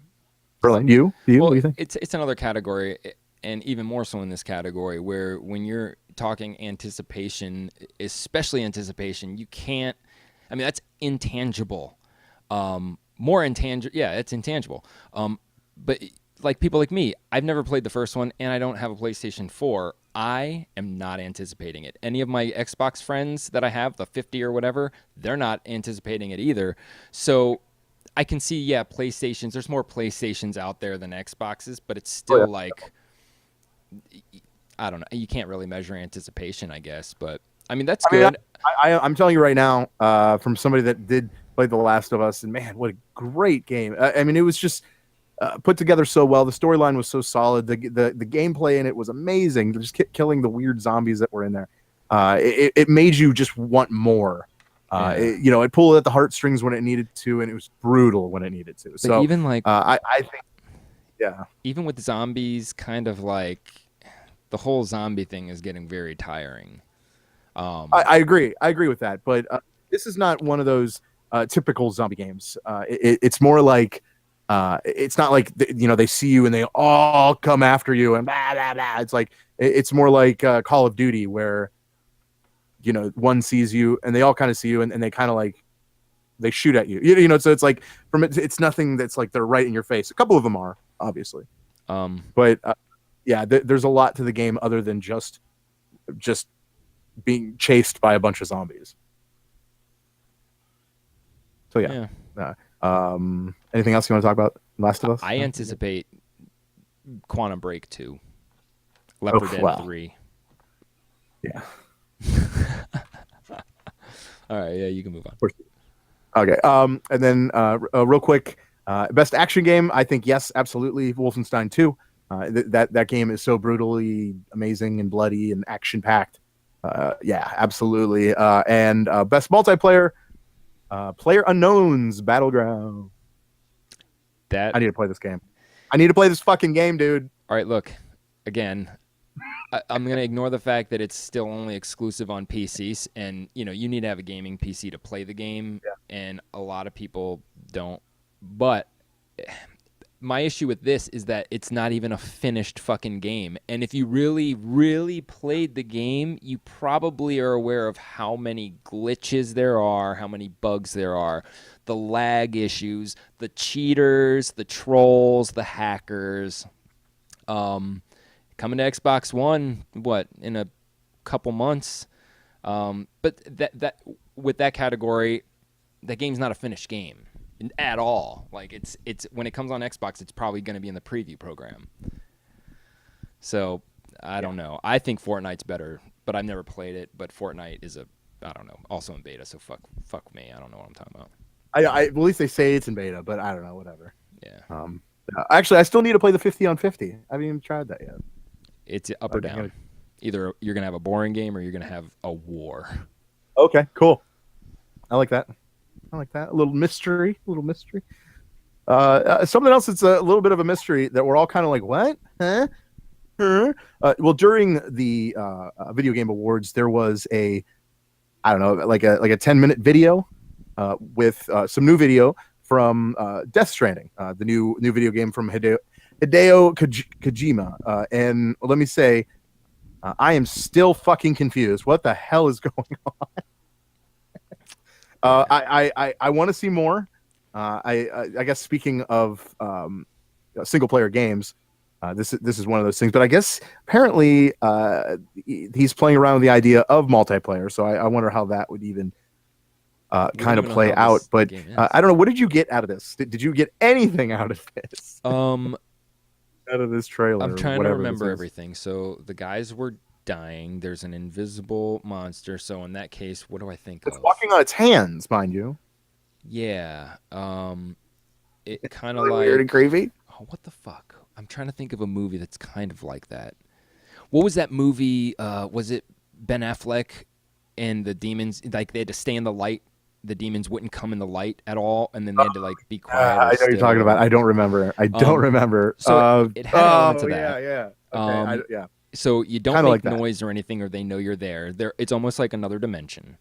Verlaine, you Well, what do you think? it's another category, and even more so in this category, where when you're talking anticipation, especially anticipation, you can't. I mean, that's intangible. More intangible. Yeah, it's intangible. But like people like me, I've never played the first one, and I don't have a PlayStation 4. I am not anticipating it. Any of my Xbox friends that I have, the 50 or whatever, they're not anticipating it either. So I can see, yeah, PlayStations, there's more PlayStations out there than Xboxes, but it's still like, I don't know. You can't really measure anticipation, I guess. But, I mean, that's good. I'm telling you right now, from somebody that did play The Last of Us, and man, what a great game. I mean, it was just put together so well. The storyline was so solid. The gameplay in it was amazing. Just killing the weird zombies that were in there. It made you just want more. It pulled at the heartstrings when it needed to, and it was brutal when it needed to. But so even like, I think, yeah. Even with zombies, kind of like the whole zombie thing is getting very tiring. I agree. I agree with that. But this is not one of those typical zombie games. It's more like. It's not like they see you and they all come after you and blah, blah, blah. It's like it's more like Call of Duty where one sees you and they all kind of see you and they kind of like they shoot at you. So it's like it's nothing that's like they're right in your face. A couple of them are obviously, but there's a lot to the game other than just being chased by a bunch of zombies. So yeah. Anything else you want to talk about? Last of Us? I anticipate Quantum Break 2, Left 4 Dead 3. Yeah. All right, yeah, you can move on. Okay. And then real quick, best action game, I think yes, absolutely, Wolfenstein 2. That game is so brutally amazing and bloody and action packed. Yeah, absolutely. And best multiplayer. PlayerUnknown's Battleground. I need to play this game. I need to play this fucking game, dude. All right, look. Again, I'm going to ignore the fact that it's still only exclusive on PCs, and you need to have a gaming PC to play the game, and a lot of people don't. But my issue with this is that it's not even a finished fucking game. And if you really, really played the game, you probably are aware of how many glitches there are, how many bugs there are, the lag issues, the cheaters, the trolls, the hackers. Coming to Xbox One, in a couple months. But that with that category, that game's not a finished game. At all. Like it's when it comes on Xbox, it's probably going to be in the preview program. So I don't know. I think Fortnite's better, but I've never played it. But Fortnite is I don't know, also in beta. So fuck me. I don't know what I'm talking about. At least they say it's in beta, but I don't know. Whatever. Yeah. Actually, I still need to play the 50 on 50. I haven't even tried that yet. It's up or down. Either you're gonna have a boring game or you're gonna have a war. Okay, cool. I like that. I like that. A little mystery. Something else that's a little bit of a mystery that we're all kind of like, what? Huh? Huh? Well, during the video game awards, there was a, I don't know, like a 10-minute video with some new video from Death Stranding, the new video game from Hideo Kojima. And let me say, I am still fucking confused. What the hell is going on? I want to see more. I guess speaking of single player games, this is one of those things. But I guess apparently he's playing around with the idea of multiplayer. So I wonder how that would even kind of play out. But I don't know. What did you get out of this? Did you get anything out of this? Out of this trailer? I'm trying to remember everything. So the guys were dying. There's an invisible monster. So in that case, what do I think It's of? walking on its hands, mind you. Yeah. It kind of Really like weird and creepy. Oh, what the fuck? I'm trying to think of a movie that's kind of like that. What was that movie? Was it Ben Affleck and the demons? Like they had to stay in the light. The demons wouldn't come in the light at all, and then they had to like be quiet. I know what you're talking about. I don't remember. So it had elements of yeah, that. yeah. Okay, yeah. So you don't Kinda make like that. noise or anything, or they know you're there. It's almost like another dimension.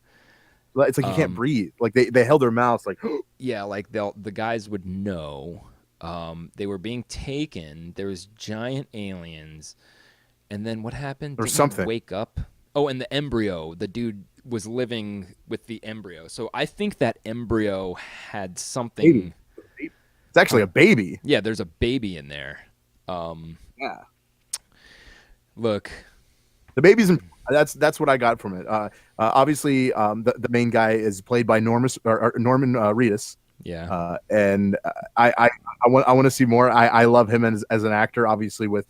It's like you can't breathe. Like they held their mouths like. Yeah, like the guys would know. They were being taken. There was giant aliens, and then what happened? Or Didn't he something. wake up. Oh, and the embryo. The dude was living with the embryo. So I think that embryo had something. Baby. It's actually a baby. Yeah, there's a baby in there. Yeah. Look, The baby's. That's what I got from it. Obviously, the main guy is played by Norman Reedus. yeah. And I want to see more. I love him as an actor, obviously with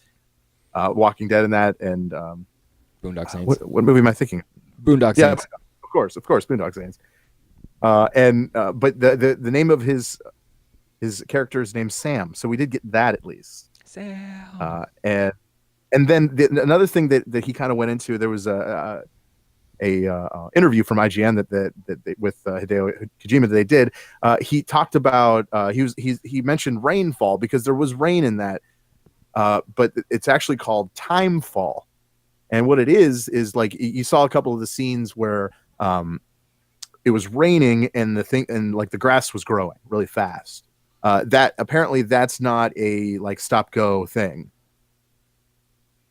Walking Dead and that. And Boondock Saints. what movie am I thinking? Boondock Yeah, Saints. of course, Boondock Saints. But the name of his character's name's Sam, so we did get that at least. Sam. And then another thing that he kind of went into, there was a interview from IGN that they, with Hideo Kojima that they did. He talked about he mentioned rainfall because there was rain in that, but it's actually called timefall. And what it is like you saw a couple of the scenes where it was raining and the grass was growing really fast. That apparently that's not a like stop go thing.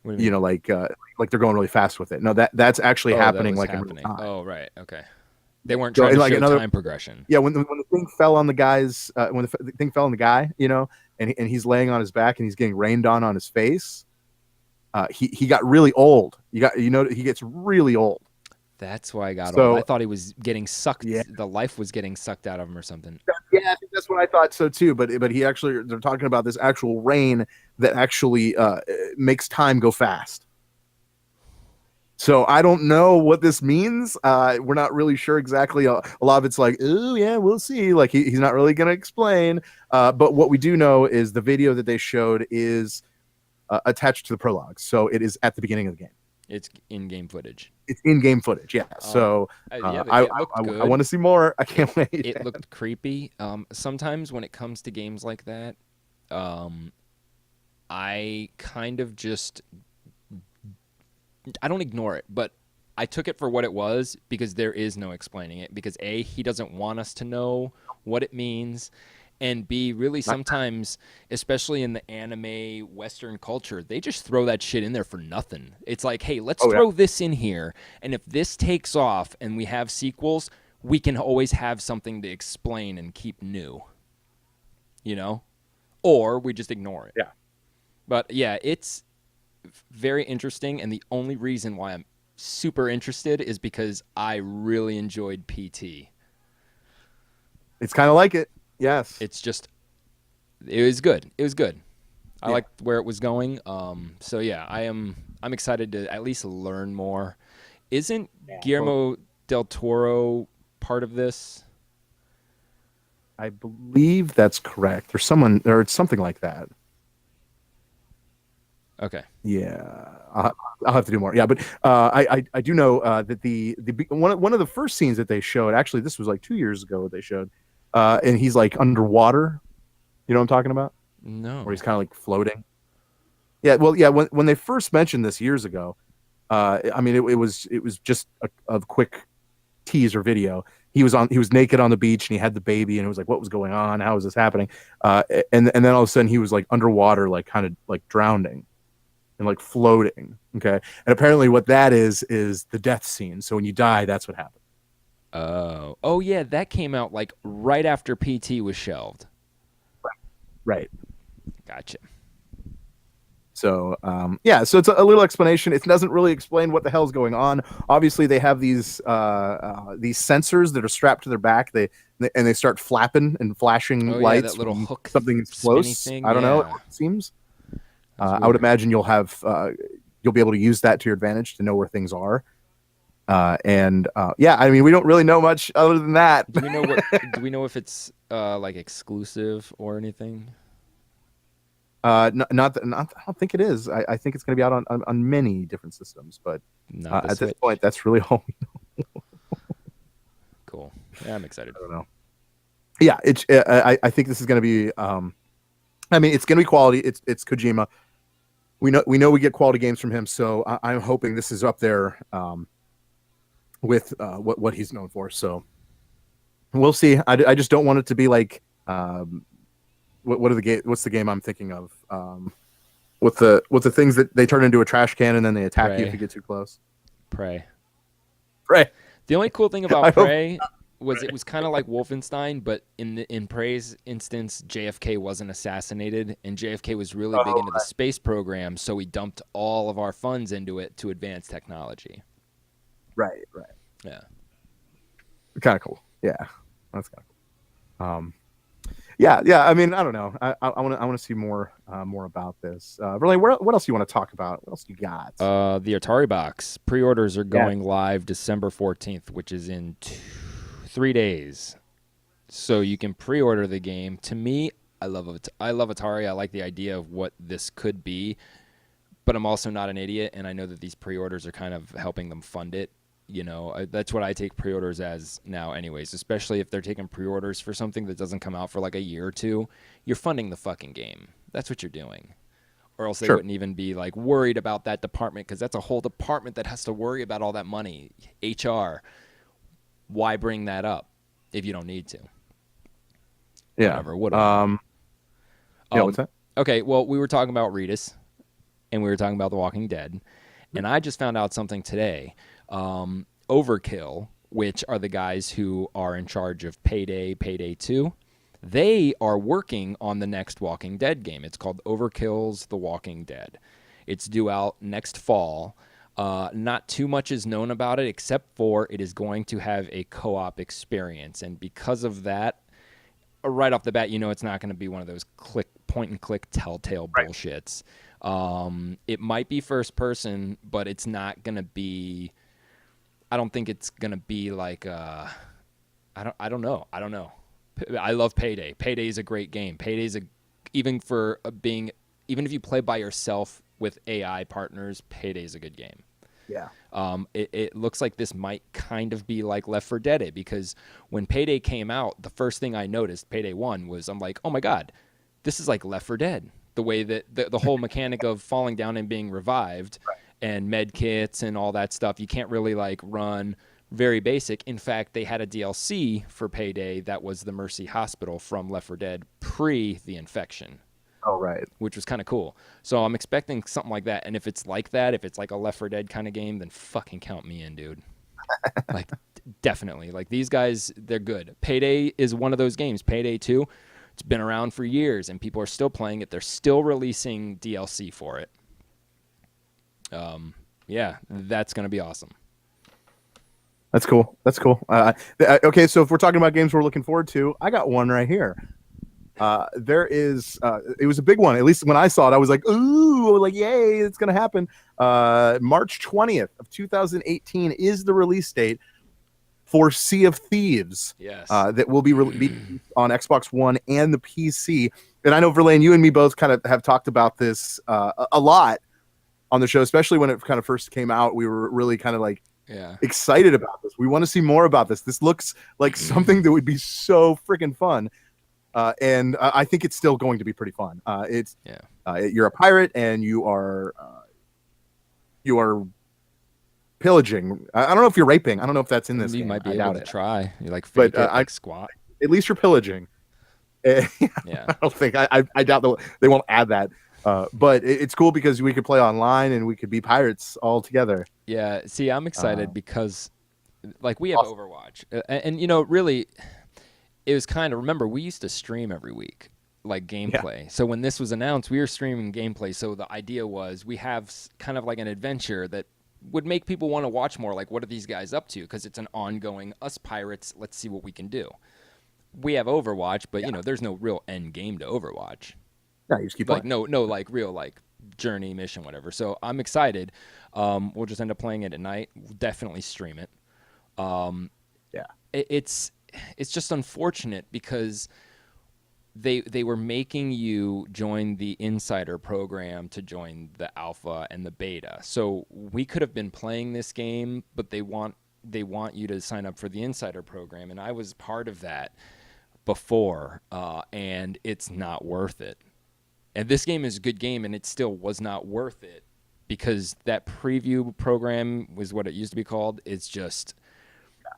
What do you mean? Like they're going really fast with it. No, that's actually happening that was like in real happening. time. Oh, right. Okay. They weren't So, trying to like, show another- time progression. Yeah, when the thing fell on the guy's when the thing fell on the guy, and he's laying on his back and he's getting rained on his face. He got really old. He gets really old. That's why I got So- old. I thought he was getting sucked. Yeah. The life was getting sucked out of him or something. Yeah, I think that's what I thought so too. But he actually, they're talking about this actual rain that actually makes time go fast. So I don't know what this means. We're not really sure exactly. A lot of it's like, oh yeah, we'll see. Like he's not really going to explain. But what we do know is the video that they showed is attached to the prologue. So it is at the beginning of the game. It's in-game footage. It's in-game footage. Yeah. So Yeah, but I it looked good. want to see more. I can't wait. It looked creepy. Sometimes when it comes to games like that, I kind of just I don't ignore it, but I took it for what it was because there is no explaining it. Because A, he doesn't want us to know what it means, and B, really sometimes, especially in the anime Western culture, they just throw that shit in there for nothing. It's like, hey, let's throw this in here, and if this takes off and we have sequels, we can always have something to explain and keep new. Or we just ignore it. Yeah. But yeah, it's very interesting, and the only reason why I'm super interested is because I really enjoyed PT. It's kind of like it. Yes. It was good. It was good. I liked where it was going. So yeah, I'm excited to at least learn more. Isn't Guillermo del Toro part of this? I believe that's correct. Or it's something like that. Okay. Yeah, I'll have to do more. Yeah, but I do know that the one of the first scenes that they showed, actually this was like 2 years ago they showed, and he's like underwater. You know what I'm talking about? No. Where he's kind of like floating. Yeah, well, yeah. When they first mentioned this years ago, I mean it was just a quick teaser video. He was naked on the beach and he had the baby and it was like, what was going on? How is this happening? And then all of a sudden he was like underwater, like kind of like drowning and like floating. Okay. And apparently what that is the death scene. So when you die, that's what happened. Oh yeah, that came out like right after PT was shelved. Right. Gotcha. So yeah, so it's a little explanation. It doesn't really explain what the hell's going on. Obviously, they have these sensors that are strapped to their back. They start flapping and flashing lights. That little when hook something's spinny close. thing. I don't know. Yeah. It seems. That's I would weird. imagine you'll be able to use that to your advantage to know where things are. Yeah, I mean, we don't really know much other than that. Do we know what? Do we know if it's like exclusive or anything? Not, I don't think it is. I think it's going to be out on many different systems, but Not the at this Switch. point, that's really all we know. Cool. Yeah, I'm excited. I don't know. Yeah, I think this is going to be. I mean, it's going to be quality. It's Kojima. We know we get quality games from him, so I'm hoping this is up there with what he's known for. So we'll see. I just don't want it to be like. What's the game I'm thinking of? With the things that they turn into a trash can and then they attack you if you get too close. Prey. Right. The only cool thing about I hope- Prey was it was kind of like Wolfenstein, but in Prey's instance, JFK wasn't assassinated, and JFK was really big into the space program, so we dumped all of our funds into it to advance technology. Right. Yeah. Kind of cool. Yeah, that's kind of cool. Yeah. I mean, I don't know. I want to see more about this. Really, what else do you want to talk about? What else you got? The Atari Box pre-orders are going live December 14th, which is in 3 days. So you can pre-order the game. To me, I love Atari. I like the idea of what this could be, but I'm also not an idiot, and I know that these pre-orders are kind of helping them fund it. You know, that's what I take pre-orders as now anyways, especially if they're taking pre-orders for something that doesn't come out for like a year or two. You're funding the fucking game. That's what you're doing. Or else they wouldn't even be like worried about that department, because that's a whole department that has to worry about all that money. HR. Why bring that up if you don't need to? Yeah. Whatever. What's that? Okay, well, we were talking about Reedus, and we were talking about The Walking Dead, and I just found out something today. Overkill, which are the guys who are in charge of Payday 2, they are working on the next Walking Dead game. It's called Overkill's The Walking Dead. It's due out next fall. Not too much is known about it, except for it is going to have a co-op experience. And because of that, right off the bat, you know it's not going to be one of those point-and-click telltale bullshits. It might be first person, but it's not going to be... I don't think it's going to be like... I don't know. I love Payday. Payday is a great game. Even if you play by yourself with AI partners, Payday is a good game. Yeah. It looks like this might kind of be like Left 4 Dead, because when Payday came out, the first thing I noticed, Payday 1, was I'm like, oh my God, this is like Left 4 Dead. The way that the whole mechanic of falling down and being revived and med kits and all that stuff, you can't really like run. Very basic. In fact, they had a DLC for Payday that was the Mercy Hospital from Left 4 Dead pre the infection. Oh, right. Which was kind of cool. So I'm expecting something like that. And if it's like that, if it's like a Left 4 Dead kind of game, then fucking count me in, dude. Like, definitely. Like, these guys, they're good. Payday is one of those games. Payday 2, it's been around for years, and people are still playing it. They're still releasing DLC for it. Yeah, that's going to be awesome. That's cool. Okay, so if we're talking about games we're looking forward to, I got one right here. There is, it was a big one. At least when I saw it, I was like, ooh, like, yay, it's going to happen. March 20th of 2018 is the release date for Sea of Thieves. Yes. That will be released on Xbox One and the PC. And I know, Verlaine, you and me both kind of have talked about this a lot on the show, especially when it kind of first came out. We were really kind of like Yeah. excited about this. We want to see more about this. This looks like something that would be so freaking fun. And I think it's still going to be pretty fun. You're a pirate and you are pillaging. I don't know if you're raping. I don't know if that's in this You game. might be I able doubt to it. try. You like But, fake it, like squat. At least you're pillaging. Yeah. I don't think I doubt they won't add that. But it's cool because we could play online and we could be pirates all together. Yeah. See, I'm excited because, like, we have Overwatch, and really, it was kind of, remember, we used to stream every week, like gameplay. Yeah. So when this was announced, we were streaming gameplay. So the idea was we have kind of like an adventure that would make people want to watch more. Like, what are these guys up to? Because it's an ongoing, us pirates, let's see what we can do. We have Overwatch, but there's no real end game to Overwatch. Yeah, you just keep like playing. no like real like journey mission, whatever. So I'm excited. We'll just end up playing it at night. We'll definitely stream it. It's just unfortunate because they were making you join the insider program to join the alpha and the beta. So we could have been playing this game, but they want you to sign up for the insider program, and I was part of that before, and it's not worth it. And this game is a good game, and it still was not worth it because that preview program was what it used to be called. It's just,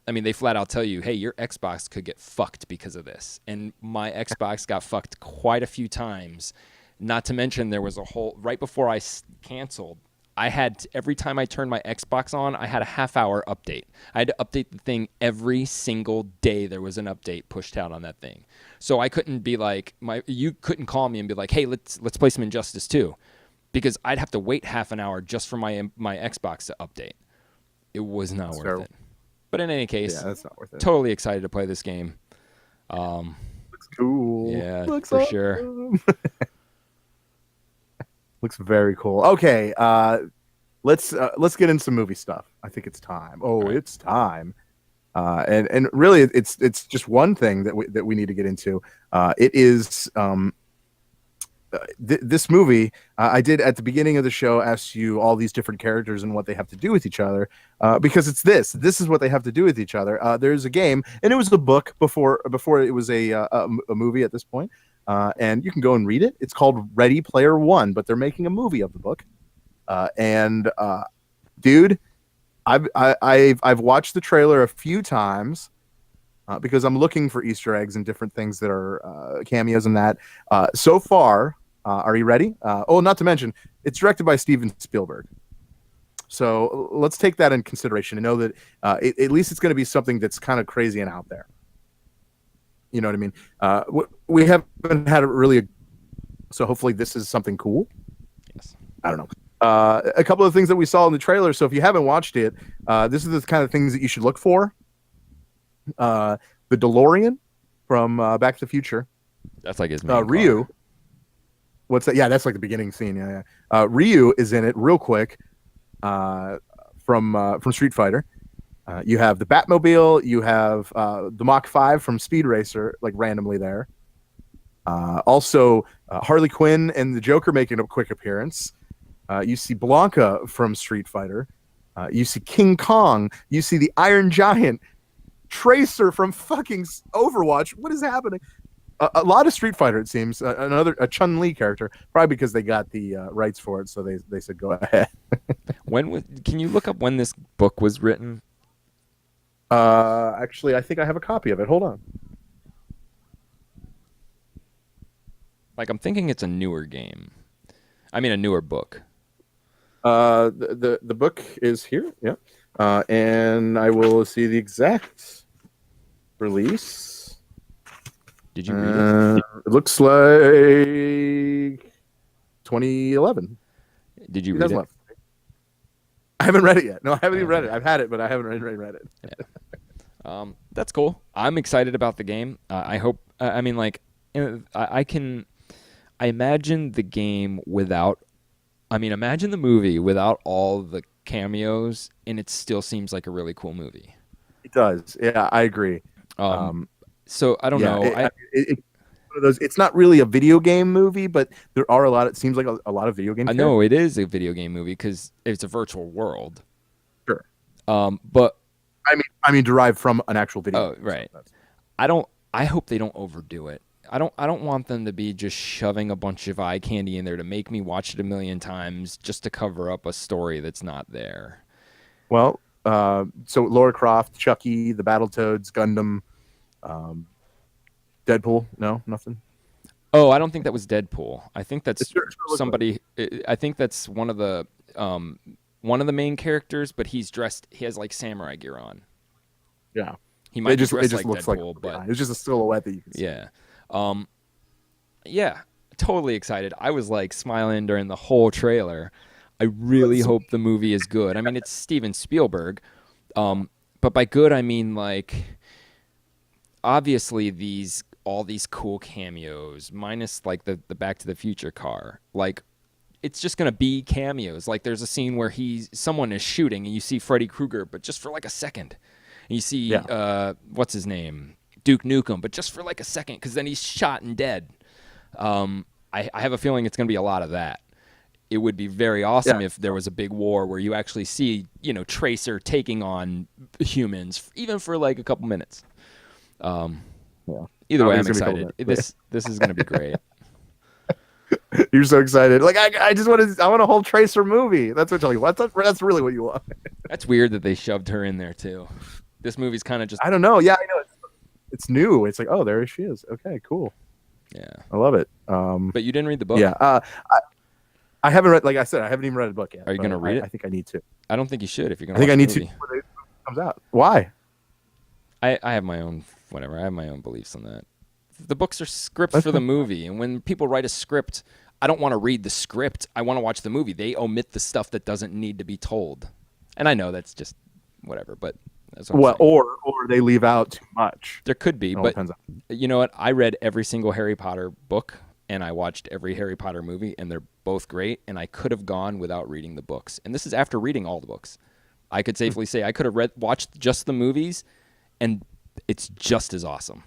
I mean, they flat out tell you, hey, your Xbox could get fucked because of this. And my Xbox got fucked quite a few times. Not to mention there was a whole, right before I canceled, I had, every time I turned my Xbox on, I had a half-hour update. I had to update the thing every single day. There was an update pushed out on that thing. So I couldn't be like, you couldn't call me and be like, hey, let's play some Injustice 2. Because I'd have to wait half an hour just for my Xbox to update. It was not worth it. But in any case, that's not worth it. Totally excited to play this game. Looks cool. Yeah, Looks for awesome. sure. Looks very cool. Okay, let's get into some movie stuff. I think it's time. It's time. And really, it's just one thing that we need to get into. It is this movie. I did at the beginning of the show ask you all these different characters and what they have to do with each other, because it's this. This is what they have to do with each other. There's a game, and it was a book before it was a movie at this point. And you can go and read it. It's called Ready Player One, but they're making a movie of the book. Dude, I've watched the trailer a few times because I'm looking for Easter eggs and different things that are cameos in that. So far, are you ready? Not to mention, it's directed by Steven Spielberg. So let's take that in consideration and know that at least it's going to be something that's kind of crazy and out there. You know what I mean? We haven't had so hopefully this is something cool. Yes. I don't know. A couple of things that we saw in the trailer. So if you haven't watched it, this is the kind of things that you should look for. The DeLorean from Back to the Future. That's like his main Ryu. car. What's that? Yeah, that's like the beginning scene. Yeah. Ryu is in it real quick from Street Fighter. You have the Batmobile. You have the Mach 5 from Speed Racer, like randomly there. Also, Harley Quinn and the Joker making a quick appearance. You see Blanca from Street Fighter. You see King Kong. You see the Iron Giant. Tracer from fucking Overwatch. What is happening? A lot of Street Fighter, it seems. A Chun-Li character, probably because they got the rights for it, so they said go ahead. Can you look up when this book was written? Actually, I think I have a copy of it. Hold on. Like, I'm thinking it's a newer game. I mean, a newer book. The book is here. Yeah. And I will see the exact release. Did you read it? It looks like 2011. Did you read it? I haven't read it yet. No, I haven't even read it. I've had it, but I haven't read it. Yeah. That's cool. I'm excited about the game. I hope. I mean, like, I imagine the game without. I mean, imagine the movie without all the cameos, and it still seems like a really cool movie. It does. Yeah, I agree. So I don't know. one of those. It's not really a video game movie, but there are a lot. It seems like a lot of video game. I know it is a video game movie because it's a virtual world. Sure. But I mean, derived from an actual video. Oh, game, right. So I hope they don't overdo it. I don't want them to be just shoving a bunch of eye candy in there to make me watch it a million times just to cover up a story that's not there. Well, so Lara Croft, Chucky, the Battletoads, Gundam, Deadpool. No, nothing. Oh, I don't think that was Deadpool. I think that's It sure looks somebody. I think that's one of the main characters, but he's dressed. He has like samurai gear on. Yeah. He might It just be dressed like looks Deadpool, like but it's just a silhouette that you can see. yeah, yeah, totally excited. I was like smiling during the whole trailer. I really hope the movie is good. I mean, it's Steven Spielberg, but by good I mean like obviously all these cool cameos, minus like the Back to the Future car. Like it's just gonna be cameos. Like there's a scene where someone is shooting and you see Freddy Krueger, but just for like a second. And you see what's his name, Duke Nukem, but just for like a second, because then he's shot and dead. I have a feeling it's gonna be a lot of that. It would be very awesome if there was a big war where you actually see, Tracer taking on humans, even for like a couple minutes. Either way, I'm excited. This is going to be great. You're so excited. Like I want a whole Tracer movie. That's what you're like. That's really what you want. That's weird that they shoved her in there too. This movie's kind of just. I don't know. Yeah, I know. It's new. It's like, oh, there she is. Okay, cool. Yeah, I love it. But you didn't read the book. Yeah. I haven't read. Like I said, I haven't even read the book yet. Are you going to read it? I think I need to. I don't think you should if you're going I to. think I need to before it comes out. Why? I have my own whatever. I have my own beliefs on that. The books are scripts for the movie, and when people write a script, I don't want to read the script. I want to watch the movie. They omit the stuff that doesn't need to be told, and I know that's just whatever. But that's what I'm saying. Or they leave out too much. There could be, but you know what? I read every single Harry Potter book, and I watched every Harry Potter movie, and they're both great. And I could have gone without reading the books, and this is after reading all the books. I could safely say I could have watched just the movies, and it's just as awesome.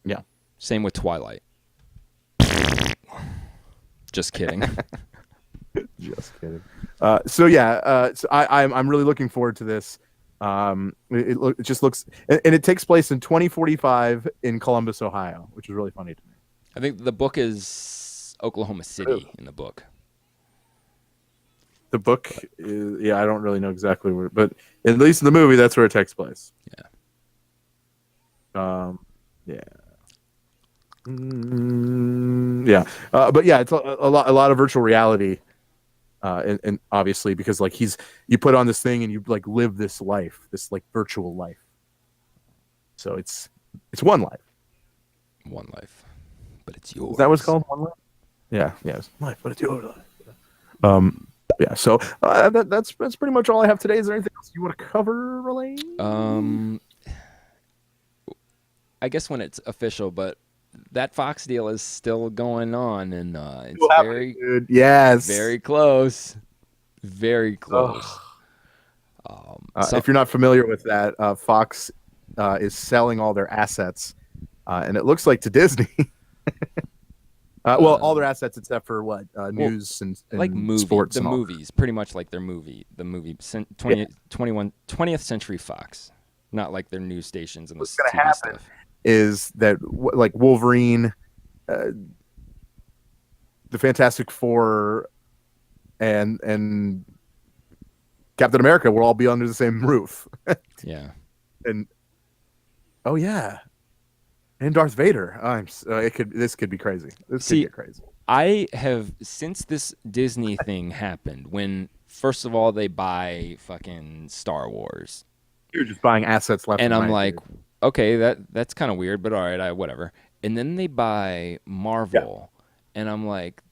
Yeah. Same with Twilight. Just kidding. Just kidding. So I'm really looking forward to this. It just looks, and it takes place in 2045 in Columbus, Ohio, which is really funny to me. I think the book is Oklahoma City in the book. The book is, I don't really know exactly where, but at least in the movie, that's where it takes place. Yeah. But yeah, it's a lot of virtual reality, and obviously because like you put on this thing and you like live this life, this like virtual life. So it's one life. One life, but it's yours. Is that what it's called? One life. Yeah, it's one life, but it's your life. Yeah. So that's pretty much all I have today. Is there anything else you want to cover, Relaine? I guess when it's official, but that Fox deal is still going on, and it's very good. Yes, very close, very close. If you're not familiar with that, Fox is selling all their assets, and it looks like to Disney. All their assets except for what news and like sports. The and all movies, pretty much like the movie 20th Century Fox, not like their news stations and the TV stuff. Is that like Wolverine, the Fantastic Four, and Captain America will all be under the same roof. Yeah. And and Darth Vader. This could be crazy. This could get crazy. I have, since this Disney thing happened, when first of all they buy fucking Star Wars. You're just buying assets left. And I'm like, okay, that's kind of weird, but all right, whatever. And then they buy Marvel, and I'm like,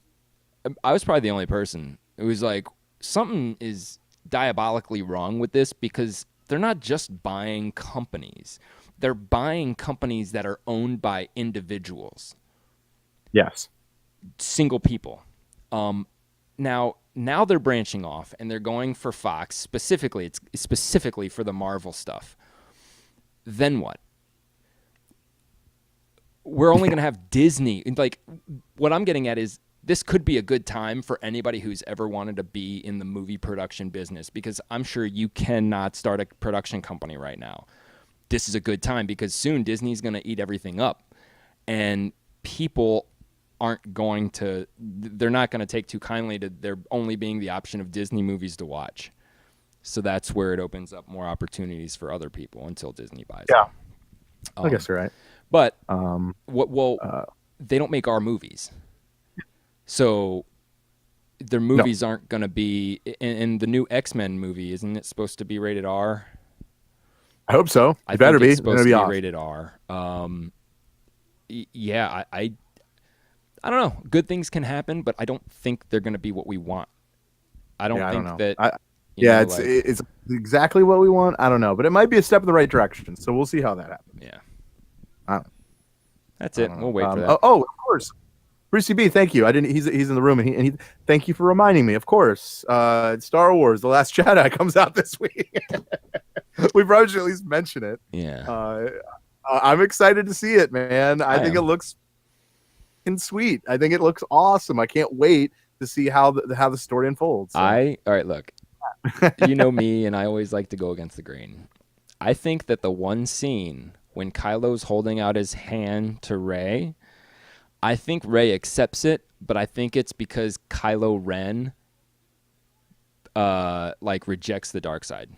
I was probably the only person who was like, something is diabolically wrong with this, because they're not just buying companies. They're buying companies that are owned by individuals. Yes. Single people. Now they're branching off, and they're going for Fox specifically. It's specifically for the Marvel stuff. Then what? we're only going to have Disney. Like, what I'm getting at is this could be a good time for anybody who's ever wanted to be in the movie production business, because I'm sure you cannot start a production company right now. This is a good time because soon Disney's going to eat everything up, and people aren't going to, they're not going to take too kindly to there only being the option of Disney movies to watch. So that's where it opens up more opportunities for other people until Disney buys Yeah. it. I guess you're right. But they don't make our movies. So their movies aren't going to be in the new X-Men movie. Isn't it supposed to be rated R? I hope so. I It better think be. it's supposed to be awesome. rated R. Yeah, I don't know. Good things can happen, but I don't think they're going to be what we want. I don't think know. that. It's exactly what we want. I don't know, but it might be a step in the right direction. So we'll see how that happens. Yeah. That's it. We'll wait for that. Of course. Brucey B, thank you. I didn't. He's in the room, and he. Thank you for reminding me. Of course, Star Wars: The Last Jedi comes out this week. We probably should at least mention it. Yeah. I'm excited to see it, man. I think am. it looks sweet. I think it looks awesome. I can't wait to see how the story unfolds. So. All right, look. You know me, and I always like to go against the grain. I think that the one scene when Kylo's holding out his hand to Rey, I think Rey accepts it, but I think it's because Kylo Ren rejects the dark side.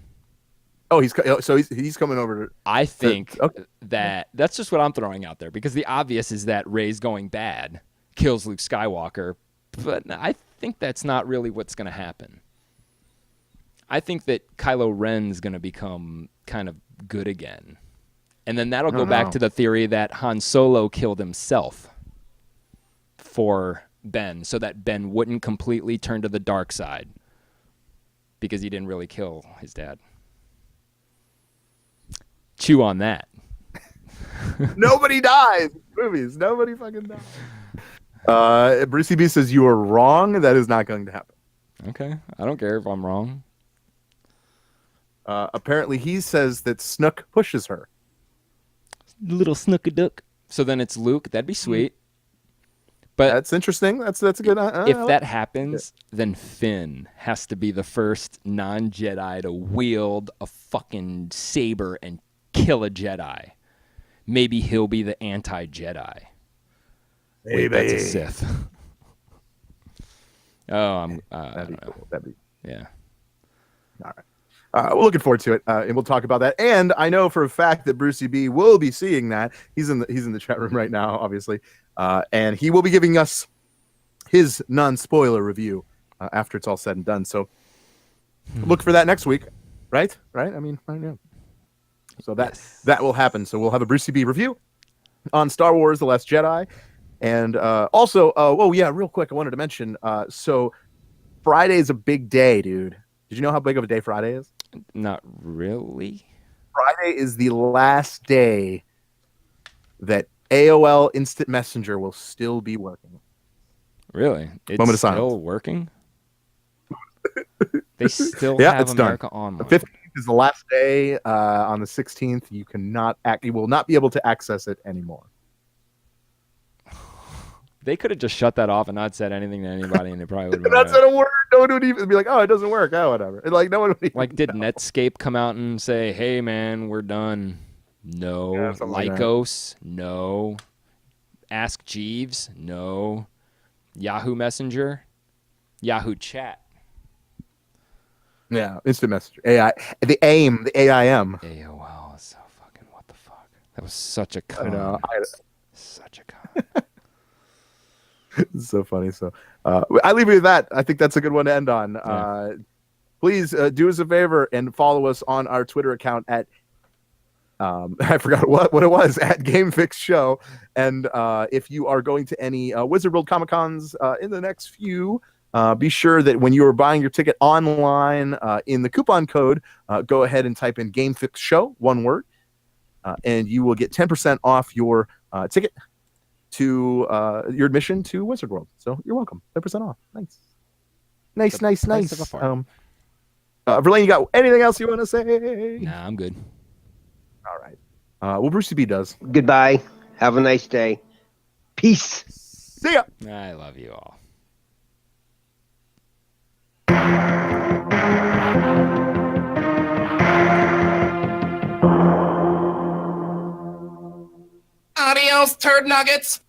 Oh, he's coming over. I think that's just what I'm throwing out there, because the obvious is that Rey's going bad, kills Luke Skywalker, but I think that's not really what's going to happen. I think that Kylo Ren's going to become kind of good again. And then that'll go back to the theory that Han Solo killed himself for Ben, so that Ben wouldn't completely turn to the dark side because he didn't really kill his dad. Chew on that. Nobody dies in movies. Nobody fucking dies. Brucey B says you are wrong. That is not going to happen. Okay. I don't care if I'm wrong. Apparently, he says that Snook pushes her. Little Snookadook. So then it's Luke. That'd be sweet. But that's interesting. That's a good. If that happens, then Finn has to be the first non-Jedi to wield a fucking saber and kill a Jedi. Maybe he'll be the anti-Jedi. Wait, that's a Sith. That'd be cool. Yeah. All right. We're looking forward to it, and we'll talk about that. And I know for a fact that Brucey B will be seeing that. He's in the chat room right now, obviously, and he will be giving us his non-spoiler review after it's all said and done. So look for that next week, right? I mean, I know. So that will happen. So we'll have a Brucey B review on Star Wars: The Last Jedi, and also, real quick, I wanted to mention. So Friday is a big day, dude. Did you know how big of a day Friday is? Not really. Friday is the last day that AOL Instant Messenger will still be working. Really? It's Moment of still silence. Working? They still Yeah, have it's done. America Online. The 15th is the last day. On the 16th, you will not be able to access it anymore. They could have just shut that off and not said anything to anybody, and they probably would have. That's not a word. No one would even be like, "Oh, it doesn't work." Oh, whatever. And like no one would even Like, did know. Netscape come out and say, "Hey, man, we're done"? No. Yeah, something like that. Lycos? No. Ask Jeeves? No. Yahoo Messenger? Yahoo Chat? Yeah, Instant Messenger. AI. The AIM. The AIM. AOL is so fucking what the fuck. That was such a con. I know. Such a con. It's so funny. So I leave you with that. I think that's a good one to end on. Please do us a favor and follow us on our Twitter account at I forgot what it was, at GameFix Show. And if you are going to any Wizard World Comic Cons in the next few, be sure that when you are buying your ticket online, in the coupon code, go ahead and type in GameFix Show, one word, and you will get 10% off your ticket to your admission to Wizard World. So you're welcome. 10% off. Nice. Price of a fart. Verlaine, you got anything else you want to say? Nah, I'm good. All right. Well, Brucey B does. Goodbye. Have a nice day. Peace. See ya. I love you all. Adios, turd nuggets.